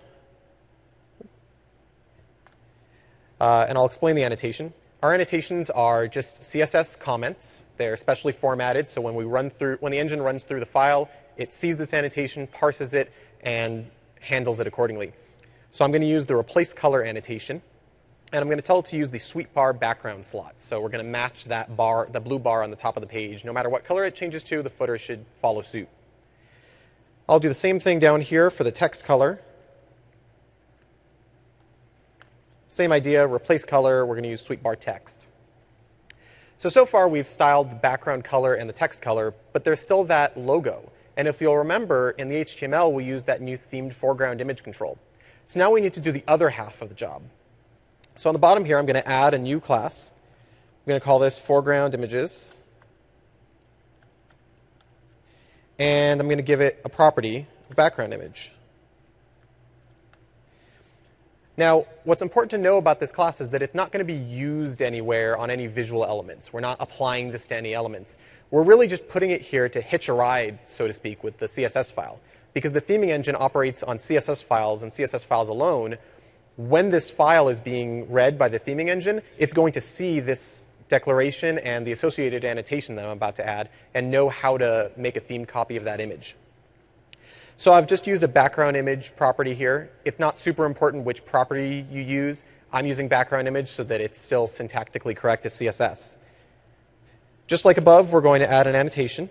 S1: And I'll explain the annotation. Our annotations are just CSS comments. They're specially formatted, so when the engine runs through the file, it sees this annotation, parses it, and handles it accordingly. So I'm going to use the replace color annotation, and I'm going to tell it to use the sweep bar background slot. So we're going to match that bar, the blue bar on the top of the page. No matter what color it changes to, the footer should follow suit. I'll do the same thing down here for the text color. Same idea, replace color, we're going to use sweep bar text. So far we've styled the background color and the text color, but there's still that logo. And if you'll remember, in the HTML, we use that new themed foreground image control. So now we need to do the other half of the job. So on the bottom here, I'm going to add a new class. I'm going to call this foreground images. And I'm going to give it a property of background image. Now, what's important to know about this class is that it's not going to be used anywhere on any visual elements. We're not applying this to any elements. We're really just putting it here to hitch a ride, so to speak, with the CSS file. Because the theming engine operates on CSS files and CSS files alone, when this file is being read by the theming engine, it's going to see this declaration and the associated annotation that I'm about to add and know how to make a themed copy of that image. So I've just used a background image property here. It's not super important which property you use. I'm using background image so that it's still syntactically correct as CSS. Just like above, we're going to add an annotation.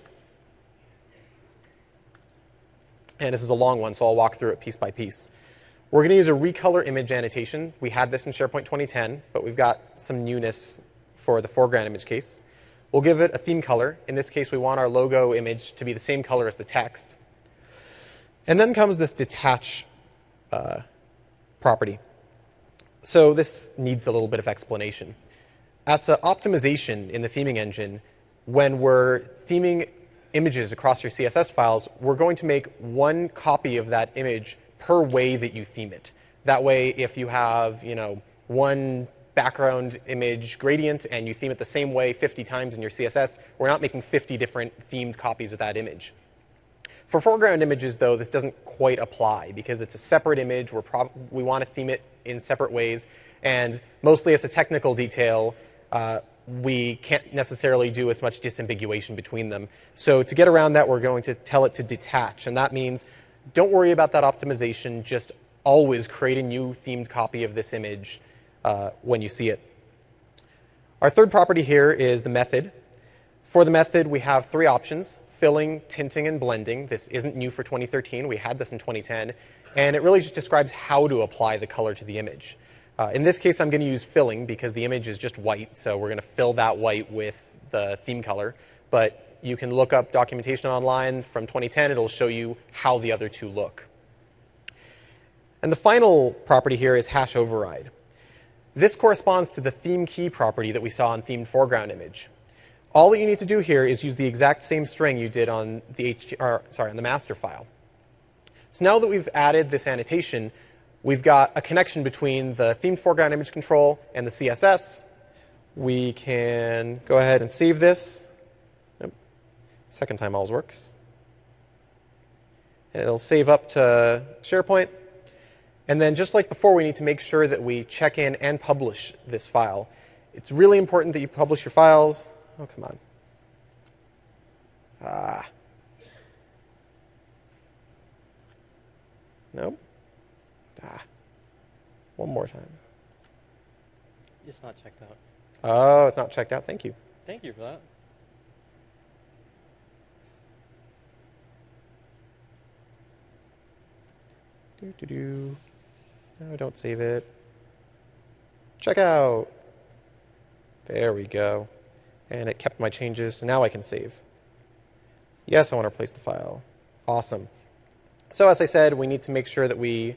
S1: And this is a long one, so I'll walk through it piece by piece. We're going to use a recolor image annotation. We had this in SharePoint 2010, but we've got some newness for the foreground image case. We'll give it a theme color. In this case, we want our logo image to be the same color as the text. And then comes this detach property. So this needs a little bit of explanation. As an optimization in the theming engine, when we're theming images across your CSS files, we're going to make one copy of that image per way that you theme it. That way, if you have, one background image gradient and you theme it the same way 50 times in your CSS, we're not making 50 different themed copies of that image. For foreground images, though, this doesn't quite apply because it's a separate image. We want to theme it in separate ways. And mostly as a technical detail, we can't necessarily do as much disambiguation between them. So to get around that, we're going to tell it to detach. And that means don't worry about that optimization. Just always create a new themed copy of this image when you see it. Our third property here is the method. For the method, we have three options: filling, tinting, and blending. This isn't new for 2013. We had this in 2010. And it really just describes how to apply the color to the image. In this case, I'm going to use filling because the image is just white. So we're going to fill that white with the theme color. But you can look up documentation online from 2010. It'll show you how the other two look. And the final property here is hash override. This corresponds to the theme key property that we saw in themed foreground image. All that you need to do here is use the exact same string you did on the on the master file. So now that we've added this annotation, we've got a connection between the themed foreground image control and the CSS. We can go ahead and save this. Yep. Second time always works. And it'll save up to SharePoint. And then just like before, we need to make sure that we check in and publish this file. It's really important that you publish your files. Oh, come on. Nope. One more time.
S2: It's not checked out.
S1: Oh, it's not checked out. Thank you.
S2: Thank you for that.
S1: No, don't save it. Check out. There we go. And it kept my changes, so now I can save. Yes, I want to replace the file. Awesome. So as I said, we need to make sure that we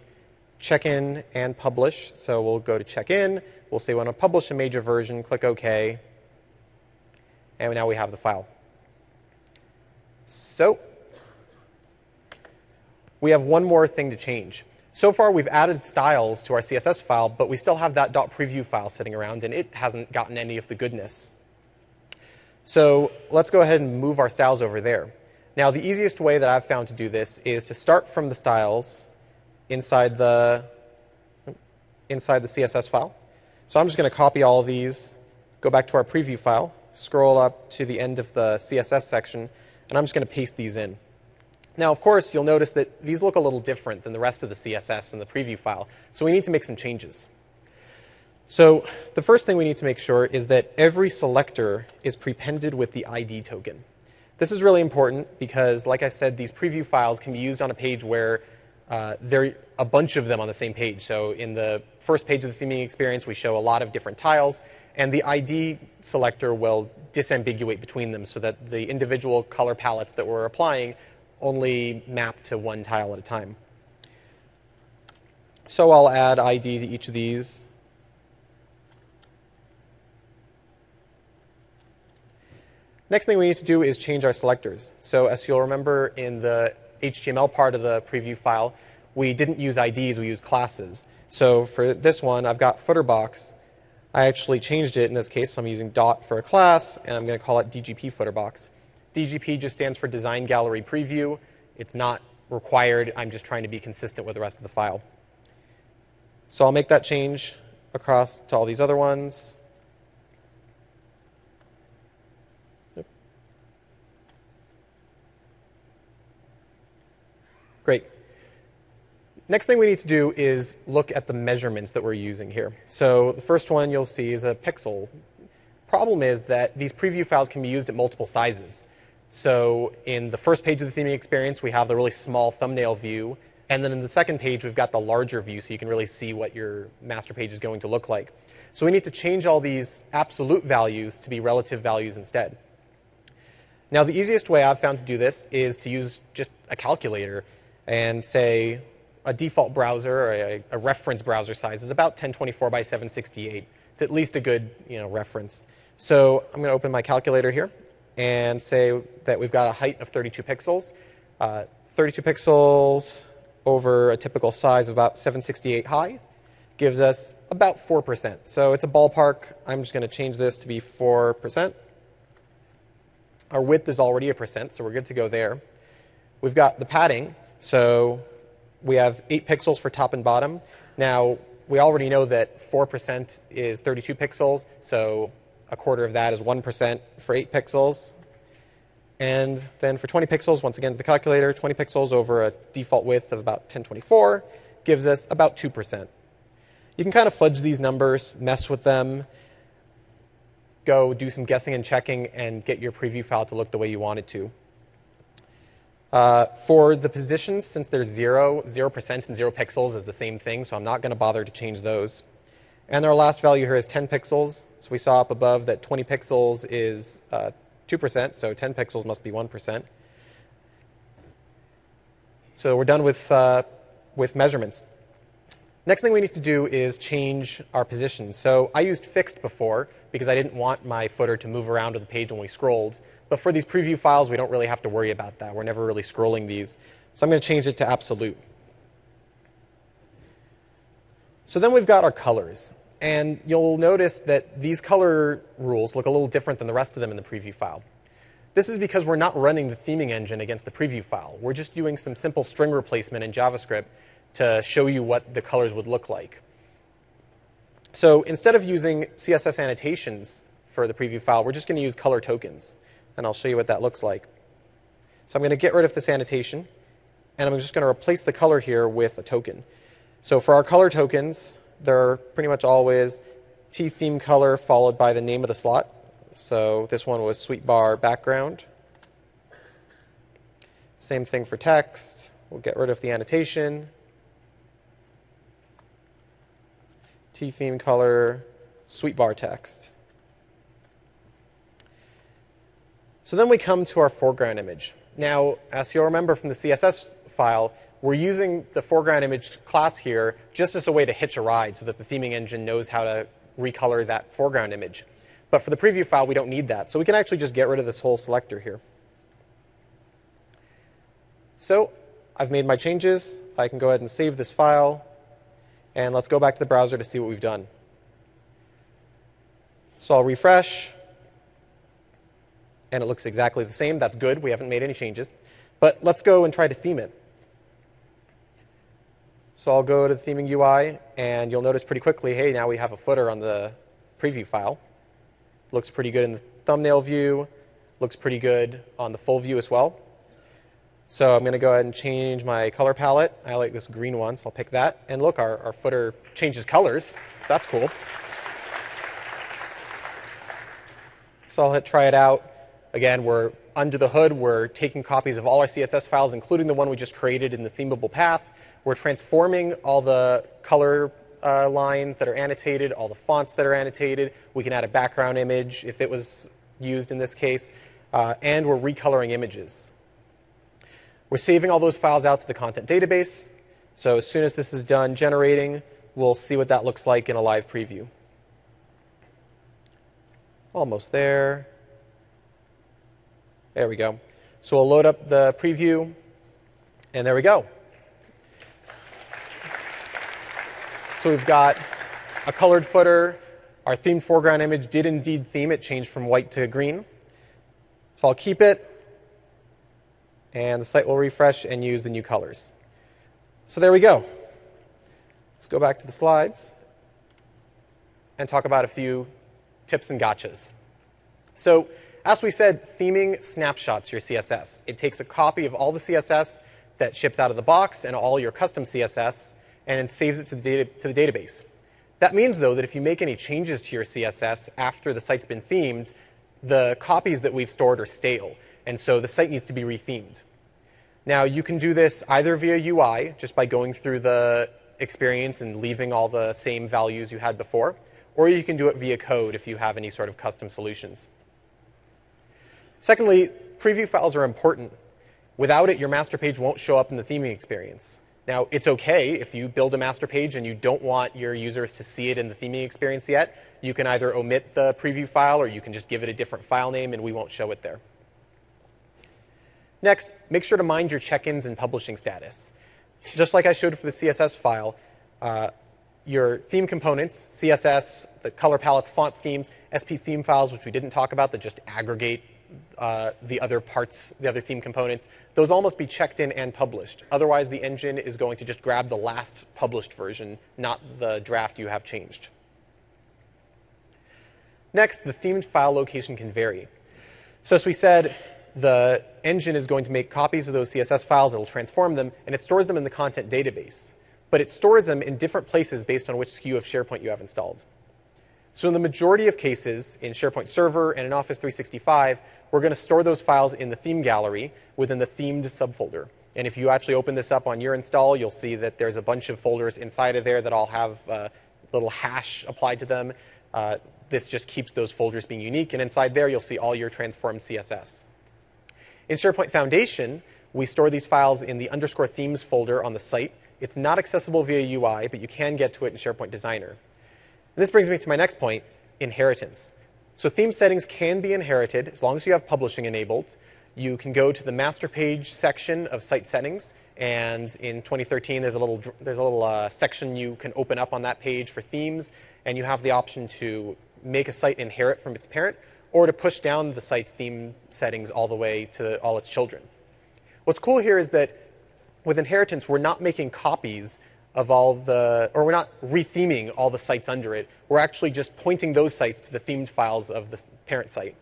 S1: check in and publish. So we'll go to check in. We'll say we want to publish a major version. Click OK. And now we have the file. So we have one more thing to change. So far, we've added styles to our CSS file, but we still have that .preview file sitting around, and it hasn't gotten any of the goodness. So let's go ahead and move our styles over there. Now, the easiest way that I've found to do this is to start from the styles inside the CSS file. So I'm just going to copy all of these, go back to our preview file, scroll up to the end of the CSS section, and I'm just going to paste these in. Now, of course, you'll notice that these look a little different than the rest of the CSS in the preview file, so we need to make some changes. So the first thing we need to make sure is that every selector is prepended with the ID token. This is really important because, like I said, these preview files can be used on a page where there are a bunch of them on the same page. So in the first page of the theming experience, we show a lot of different tiles, and the ID selector will disambiguate between them so that the individual color palettes that we're applying only map to one tile at a time. So I'll add ID to each of these. Next thing we need to do is change our selectors. So as you'll remember in the HTML part of the preview file, we didn't use IDs, we used classes. So for this one, I've got footer box. I actually changed it in this case, so I'm using dot for a class, and I'm going to call it DGP footer box. DGP just stands for Design Gallery Preview. It's not required. I'm just trying to be consistent with the rest of the file. So I'll make that change across to all these other ones. Yep. Great. Next thing we need to do is look at the measurements that we're using here. So the first one you'll see is a pixel. Problem is that these preview files can be used at multiple sizes. So in the first page of the theming experience, we have the really small thumbnail view. And then in the second page, we've got the larger view, so you can really see what your master page is going to look like. So we need to change all these absolute values to be relative values instead. Now, the easiest way I've found to do this is to use just a calculator and say a default browser or a reference browser size is about 1024 by 768. It's at least a good reference. So I'm going to open my calculator here and say that we've got a height of 32 pixels. 32 pixels over a typical size of about 768 high gives us about 4%. So it's a ballpark. I'm just going to change this to be 4%. Our width is already a percent, so we're good to go there. We've got the padding. So we have 8 pixels for top and bottom. Now, we already know that 4% is 32 pixels, so a quarter of that is 1% for 8 pixels. And then for 20 pixels, once again to the calculator, 20 pixels over a default width of about 1024 gives us about 2%. You can kind of fudge these numbers, mess with them, go do some guessing and checking, and get your preview file to look the way you want it to. For the positions, since there's 0% and 0 pixels is the same thing, so I'm not going to bother to change those. And our last value here is 10 pixels. So we saw up above that 20 pixels is 2%, so 10 pixels must be 1%. So we're done with measurements. Next thing we need to do is change our position. So I used fixed before because I didn't want my footer to move around to the page when we scrolled. But for these preview files, we don't really have to worry about that. We're never really scrolling these. So I'm going to change it to absolute. So then we've got our colors. And you'll notice that these color rules look a little different than the rest of them in the preview file. This is because we're not running the theming engine against the preview file. We're just doing some simple string replacement in JavaScript to show you what the colors would look like. So instead of using CSS annotations for the preview file, we're just going to use color tokens. And I'll show you what that looks like. So I'm going to get rid of this annotation. and I'm just going to replace the color here with a token. So for our color tokens, they're pretty much always theme color followed by the name of the slot. So this one was sweet bar background. Same thing for text. We'll get rid of the annotation. Theme color, sweet bar text. So then we come to our foreground image. Now, as you'll remember from the CSS file, we're using the foreground image class here just as a way to hitch a ride so that the theming engine knows how to recolor that foreground image. But for the preview file, we don't need that. So we can actually just get rid of this whole selector here. So I've made my changes. I can go ahead and save this file. And let's go back to the browser to see what we've done. So I'll refresh. And it looks exactly the same. That's good. We haven't made any changes. But let's go and try to theme it. So I'll go to the theming UI, and you'll notice pretty quickly, hey, now we have a footer on the preview file. Looks pretty good in the thumbnail view. Looks pretty good on the full view as well. So I'm going to go ahead and change my color palette. I like this green one, so I'll pick that. And look, our footer changes colors. So that's cool. So I'll hit try it out. Again, we're under the hood. We're taking copies of all our CSS files, including the one we just created in the themable path. We're transforming all the color lines that are annotated, all the fonts that are annotated. We can add a background image if it was used in this case. And we're recoloring images. We're saving all those files out to the content database. So as soon as this is done generating, we'll see what that looks like in a live preview. Almost there. There we go. So we'll load up the preview, and there we go. So we've got a colored footer. Our themed foreground image did indeed theme. It changed from white to green. So I'll keep it. And the site will refresh and use the new colors. So there we go. Let's go back to the slides and talk about a few tips and gotchas. So as we said, theming snapshots your CSS. It takes a copy of all the CSS that ships out of the box and all your custom CSS and saves it to the database. That means, though, that if you make any changes to your CSS after the site's been themed, the copies that we've stored are stale. And so the site needs to be rethemed. Now, you can do this either via UI, just by going through the experience and leaving all the same values you had before, or you can do it via code if you have any sort of custom solutions. Secondly, preview files are important. Without it, your master page won't show up in the theming experience. Now, it's OK if you build a master page and you don't want your users to see it in the theming experience yet. You can either omit the preview file, or you can just give it a different file name, and we won't show it there. Next, make sure to mind your check-ins and publishing status. Just like I showed for the CSS file, your theme components, CSS, the color palettes, font schemes, SP theme files, which we didn't talk about, that just aggregate the other parts, the other theme components, those all must be checked in and published. Otherwise, the engine is going to just grab the last published version, not the draft you have changed. Next, the themed file location can vary. So as we said, the engine is going to make copies of those CSS files. It'll transform them, and it stores them in the content database. But it stores them in different places based on which SKU of SharePoint you have installed. So in the majority of cases, in SharePoint Server and in Office 365, we're going to store those files in the theme gallery within the themed subfolder. And if you actually open this up on your install, you'll see that there's a bunch of folders inside of there that all have a little hash applied to them. This just keeps those folders being unique. And inside there, you'll see all your transformed CSS. In SharePoint Foundation, we store these files in the _themes folder on the site. It's not accessible via UI, but you can get to it in SharePoint Designer. And this brings me to my next point, inheritance. So theme settings can be inherited as long as you have publishing enabled. You can go to the master page section of site settings, and in 2013, there's a little section you can open up on that page for themes, and you have the option to make a site inherit from its parent, or to push down the site's theme settings all the way to all its children. What's cool here is that with inheritance, we're not making copies of all the, or we're not retheming all the sites under it. We're actually just pointing those sites to the themed files of the parent site.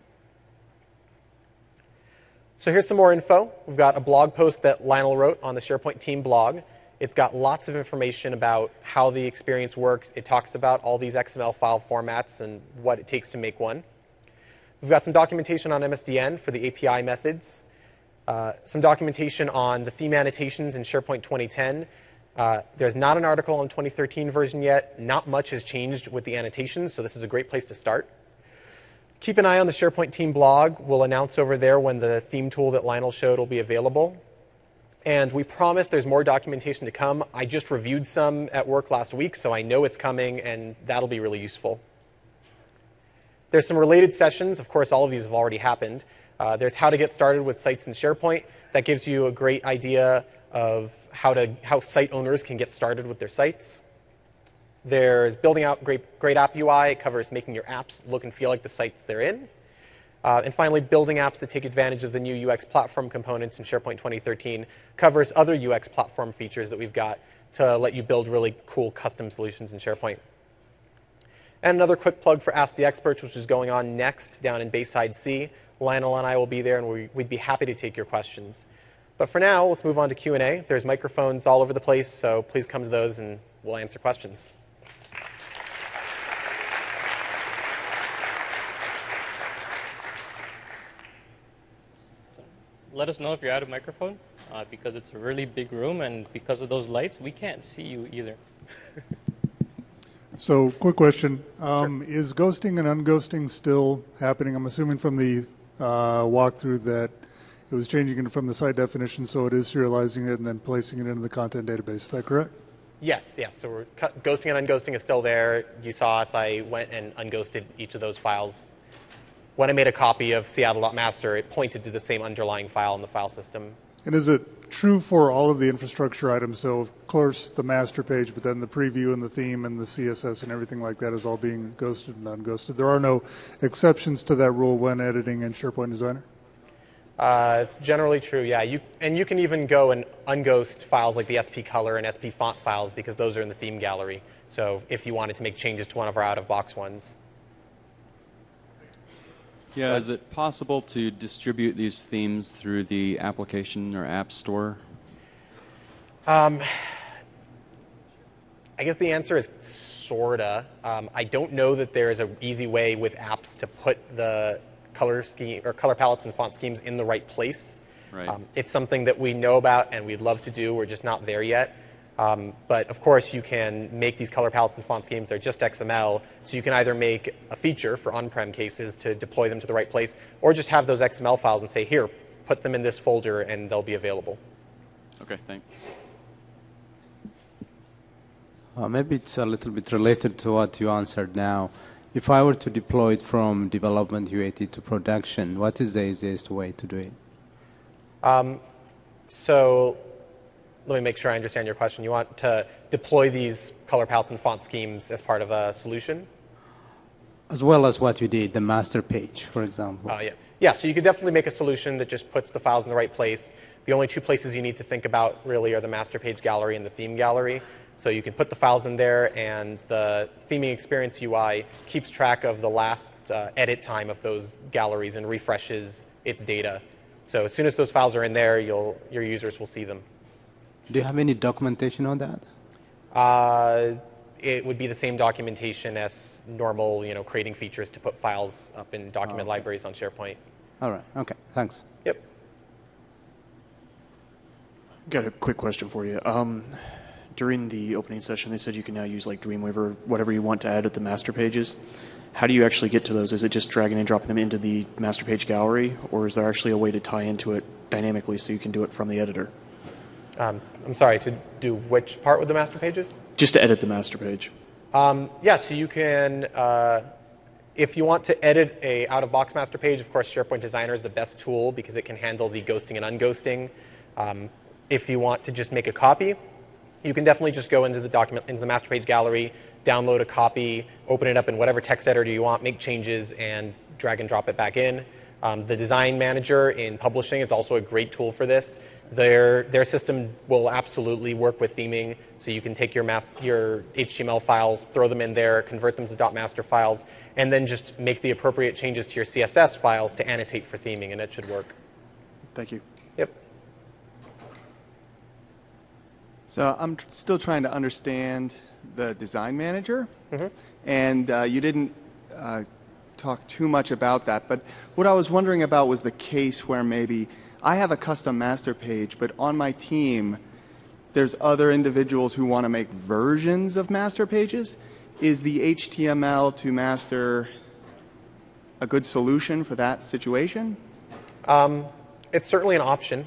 S1: So here's some more info. We've got a blog post that Lionel wrote on the SharePoint team blog. It's got lots of information about how the experience works. It talks about all these XML file formats and what it takes to make one. We've got some documentation on MSDN for the API methods, some documentation on the theme annotations in SharePoint 2010. There's not an article on 2013 version yet. Not much has changed with the annotations, so this is a great place to start. Keep an eye on the SharePoint team blog. We'll announce over there when the theme tool that Lionel showed will be available. And we promise there's more documentation to come. I just reviewed some at work last week, so I know it's coming, and that'll be really useful. There's some related sessions. Of course, all of these have already happened. There's how to get started with sites in SharePoint. That gives you a great idea of how site owners can get started with their sites. There's building out great app UI. It covers making your apps look and feel like the sites they're in. And finally, building apps that take advantage of the new UX platform components in SharePoint 2013 covers other UX platform features that we've got to let you build really cool custom solutions in SharePoint. And another quick plug for Ask the Experts, which is going on next down in Bayside C. Lionel and I will be there, and we'd be happy to take your questions. But for now, let's move on to Q&A. There's microphones all over the place, so please come to those, and we'll answer questions.
S2: Let us know if you're out of microphone, because it's a really big room, and because of those lights, we can't see you either.
S3: So, quick question.
S1: Sure.
S3: Is ghosting and unghosting still happening? I'm assuming from the walkthrough that it was changing it from the site definition, so it is serializing it and then placing it into the content database. Is that correct?
S1: Yes. So ghosting and unghosting is still there. You saw us. I went and unghosted each of those files. When I made a copy of Seattle.master, it pointed to the same underlying file in the file system.
S3: And is it true for all of the infrastructure items? So, of course, the master page, but then the preview and the theme and the CSS and everything like that is all being ghosted and unghosted. There are no exceptions to that rule when editing in SharePoint Designer?
S1: It's generally true, yeah. You can even go and unghost files like the SP color and SP font files because those are in the theme gallery. So if you wanted to make changes to one of our out-of-box ones.
S4: Yeah, is it possible to distribute these themes through the application or app store?
S1: I guess the answer is sorta. I don't know that there is an easy way with apps to put the color scheme or color palettes and font schemes in the right place.
S4: Right.
S1: It's something that we know about and we'd love to do. We're just not there yet. But of course, you can make these color palettes and font schemes. They're just XML, so you can either make a feature for on-prem cases to deploy them to the right place, or just have those XML files and say, here, put them in this folder, and they'll be available.
S4: Okay, thanks.
S5: Maybe it's a little bit related to what you answered now. If I were to deploy it from development UAT to production, what is the easiest way to do it?
S1: So let me make sure I understand your question. You want to deploy these color palettes and font schemes as part of a solution?
S5: As well as what you did, the master page, for example.
S1: Oh, yeah. Yeah, so you could definitely make a solution that just puts the files in the right place. The only two places you need to think about really are the master page gallery and the theme gallery. So you can put the files in there, and the theming experience UI keeps track of the last edit time of those galleries and refreshes its data. So as soon as those files are in there, your users will see them.
S5: Do you have any documentation on that?
S1: It would be the same documentation as normal, creating features to put files up in document libraries on SharePoint.
S5: All right. Okay. Thanks.
S1: Yep.
S6: Got a quick question for you. During the opening session, they said you can now use like Dreamweaver, whatever you want to add at the master pages. How do you actually get to those? Is it just dragging and dropping them into the master page gallery, or is there actually a way to tie into it dynamically so you can do it from the editor?
S1: I'm sorry, to do which part with the master pages?
S6: Just to edit the master page.
S1: Yeah, so you can, if you want to edit a out-of-box master page, of course, SharePoint Designer is the best tool because it can handle the ghosting and unghosting. If you want to just make a copy, you can definitely just go into the master page gallery, download a copy, open it up in whatever text editor you want, make changes, and drag and drop it back in. The design manager in publishing is also a great tool for this. Their system will absolutely work with theming, so you can take your HTML files, throw them in there, convert them to .master files, and then just make the appropriate changes to your CSS files to annotate for theming, and it should work.
S6: Thank you.
S1: Yep.
S7: So I'm still trying to understand the design manager, and you didn't talk too much about that. But what I was wondering about was the case where maybe I have a custom master page, but on my team, there's other individuals who want to make versions of master pages. Is the HTML to master a good solution for that situation?
S1: It's certainly an option.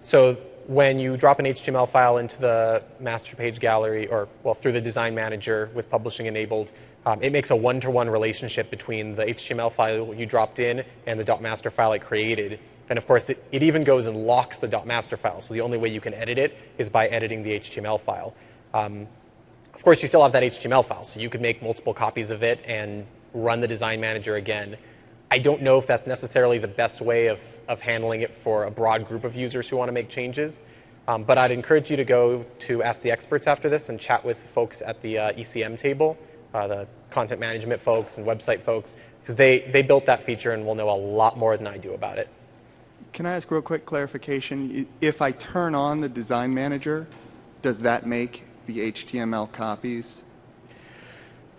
S1: So when you drop an HTML file into the master page gallery, or well, through the design manager with publishing enabled, it makes a one-to-one relationship between the HTML file you dropped in and the .master file it created. And of course, it even goes and locks the .master file. So the only way you can edit it is by editing the HTML file. Of course, you still have that HTML file, so you could make multiple copies of it and run the design manager again. I don't know if that's necessarily the best way of handling it for a broad group of users who want to make changes. But I'd encourage you to go to Ask the Experts after this and chat with folks at the ECM table, the content management folks and website folks, because they built that feature and will know a lot more than I do about it.
S7: Can I ask real quick clarification? If I turn on the design manager, does that make the HTML copies?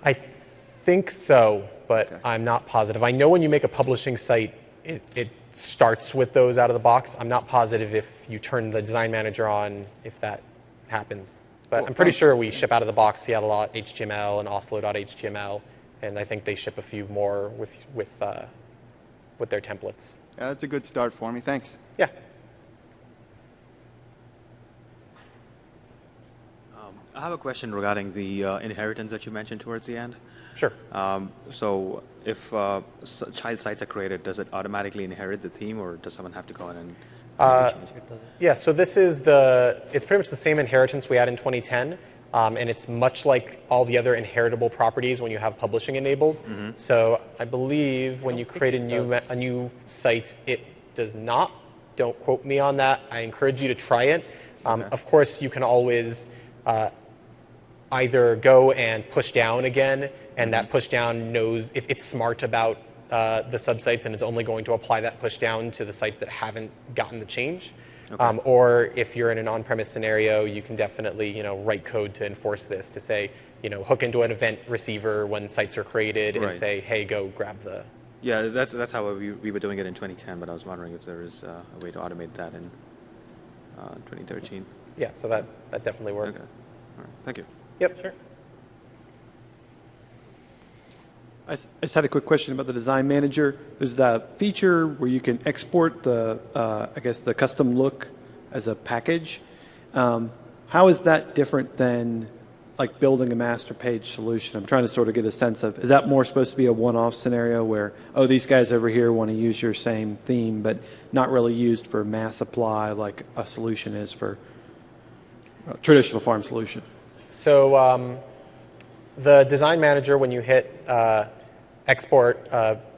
S1: I think so, but
S7: Okay.
S1: I'm not positive. I know when you make a publishing site, it starts with those out of the box. I'm not positive if you turn the design manager on, if that happens. But
S7: Well,
S1: I'm pretty
S7: thanks.
S1: sure we ship out of the box Seattle.html and Oslo.html, and I think they ship a few more with their templates.
S7: Yeah, that's a good start for me. Thanks.
S1: Yeah.
S8: I have a question regarding the inheritance that you mentioned towards the end.
S1: Sure.
S8: So if child sites are created, does it automatically inherit the theme, or does someone have to go in and change it?
S1: Yeah, so this is it's pretty much the same inheritance we had in 2010, and it's much like all the other inheritable properties when you have publishing enabled. So I believe when you create a new site, it does not. Don't quote me on that. I encourage you to try it. Of course, you can always either go and push down again, and that push down knows it's smart about the subsites, and it's only going to apply that push down to the sites that haven't gotten the change.
S8: Okay.
S1: Or if you're in an on-premise scenario, you can definitely write code to enforce this, to say hook into an event receiver when sites are created and
S8: Right.
S1: say, hey, go grab the.
S8: Yeah, that's how we were doing it in 2010, but I was wondering if there is a way to automate that in 2013.
S1: Yeah, so that definitely works.
S8: Okay. All right. Thank you.
S1: Yep, sure.
S9: I just had a quick question about the design manager. There's that feature where you can export the, I guess, the custom look as a package. How is that different than like building a master page solution? I'm trying to sort of get a sense of, is that more supposed to be a one-off scenario where, oh, these guys over here want to use your same theme, but not really used for mass apply like a solution is for a traditional farm solution?
S1: So the design manager, when you hit export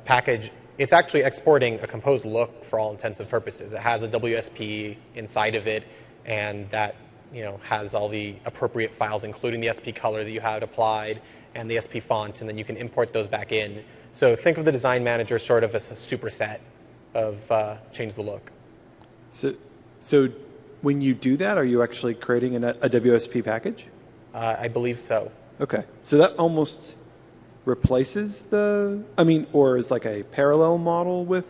S1: package, it's actually exporting a composed look for all intents and purposes. It has a WSP inside of it, and that has all the appropriate files, including the SP color that you had applied and the SP font, and then you can import those back in. So think of the design manager sort of as a superset of change the look.
S9: So when you do that, are you actually creating a WSP package?
S1: I believe so.
S9: Okay. So that almost replaces or is like a parallel model with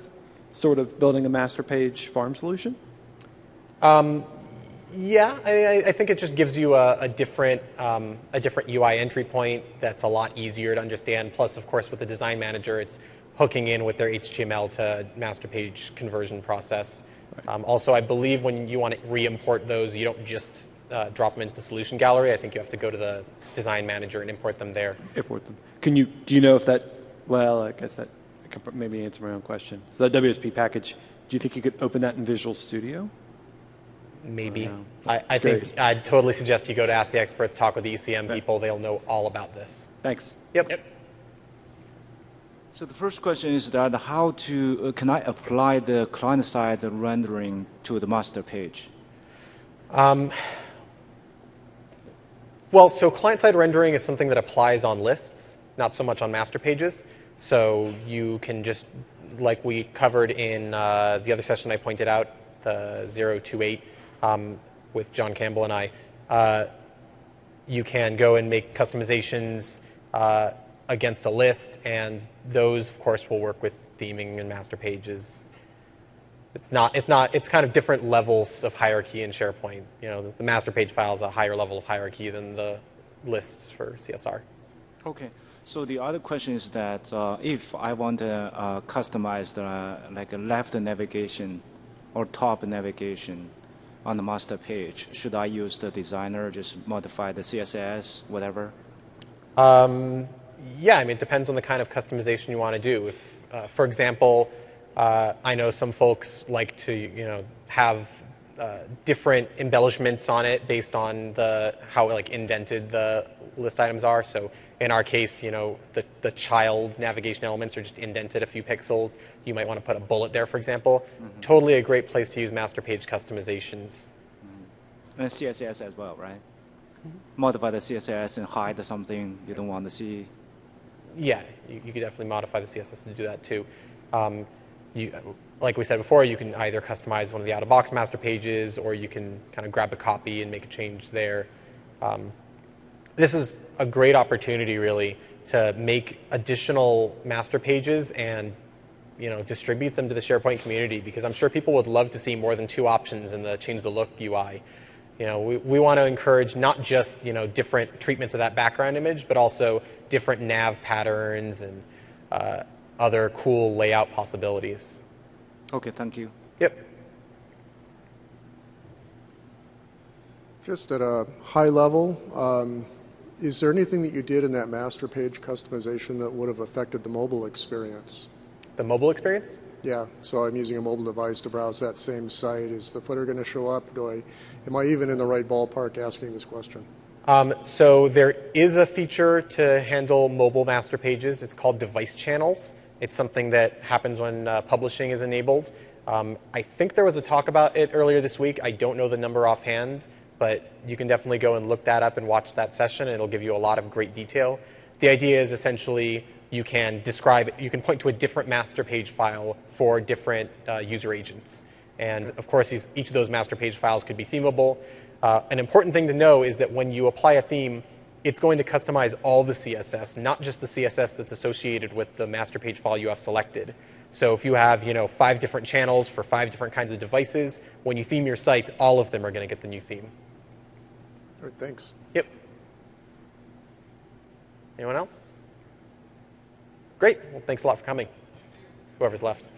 S9: sort of building a master page farm solution?
S1: Yeah, I think it just gives you a different UI entry point that's a lot easier to understand. Plus, of course, with the design manager, it's hooking in with their HTML to master page conversion process. Right. Also, I believe when you want to re-import those, you don't just drop them into the solution gallery. I think you have to go to the design manager and import them there.
S9: Import them. Do you know if that? Well, I guess that I can maybe answer my own question. So that WSP package, do you think you could open that in Visual Studio?
S1: Maybe.
S9: No.
S1: I think I'd totally suggest you go to Ask the Experts, talk with the ECM people. They'll know all about this.
S9: Thanks.
S1: Yep.
S10: So the first question is that how can I apply the client-side rendering to the master page?
S1: Well, so client-side rendering is something that applies on lists, not so much on master pages. So you can just like we covered in the other session I pointed out, the 028, with John Campbell and I, you can go and make customizations against a list, and those, of course, will work with theming and master pages. It's kind of different levels of hierarchy in SharePoint. You know, the master page file is a higher level of hierarchy than the lists for CSR.
S10: Okay. So the other question is that if I want to customize like a left navigation or top navigation on the master page, should I use the designer, just modify the CSS, whatever?
S1: Yeah, I mean, it depends on the kind of customization you want to do. If, for example, I know some folks like to, have different embellishments on it based on how like indented the list items are. So in our case, the child navigation elements are just indented a few pixels. You might want to put a bullet there, for example. Mm-hmm. Totally a great place to use master page customizations.
S10: Mm-hmm. And CSS as well, right? Mm-hmm. Modify the CSS and hide something you don't want to see.
S1: Yeah, you could definitely modify the CSS to do that too. Like we said before, you can either customize one of the out-of-box master pages, or you can kind of grab a copy and make a change there. This is a great opportunity, really, to make additional master pages and distribute them to the SharePoint community, because I'm sure people would love to see more than 2 options in the Change the Look UI. We want to encourage not just different treatments of that background image, but also different nav patterns and other cool layout possibilities.
S10: Okay, thank you.
S1: Yep.
S11: Just at a high level, is there anything that you did in that master page customization that would have affected the mobile experience?
S1: The mobile experience?
S11: Yeah, so I'm using a mobile device to browse that same site. Is the footer going to show up? Am I even in the right ballpark asking this question?
S1: So there is a feature to handle mobile master pages. It's called device channels. It's something that happens when publishing is enabled. I think there was a talk about it earlier this week. I don't know the number offhand, but you can definitely go and look that up and watch that session. It'll give you a lot of great detail. The idea is essentially you can point to a different master page file for different user agents. And of course, each of those master page files could be themable. An important thing to know is that when you apply a theme, it's going to customize all the CSS, not just the CSS that's associated with the master page file you have selected. So if you have 5 different channels for 5 different kinds of devices, when you theme your site, all of them are going to get the new theme.
S11: All right, thanks.
S1: Yep. Anyone else? Great. Well, thanks a lot for coming, whoever's left.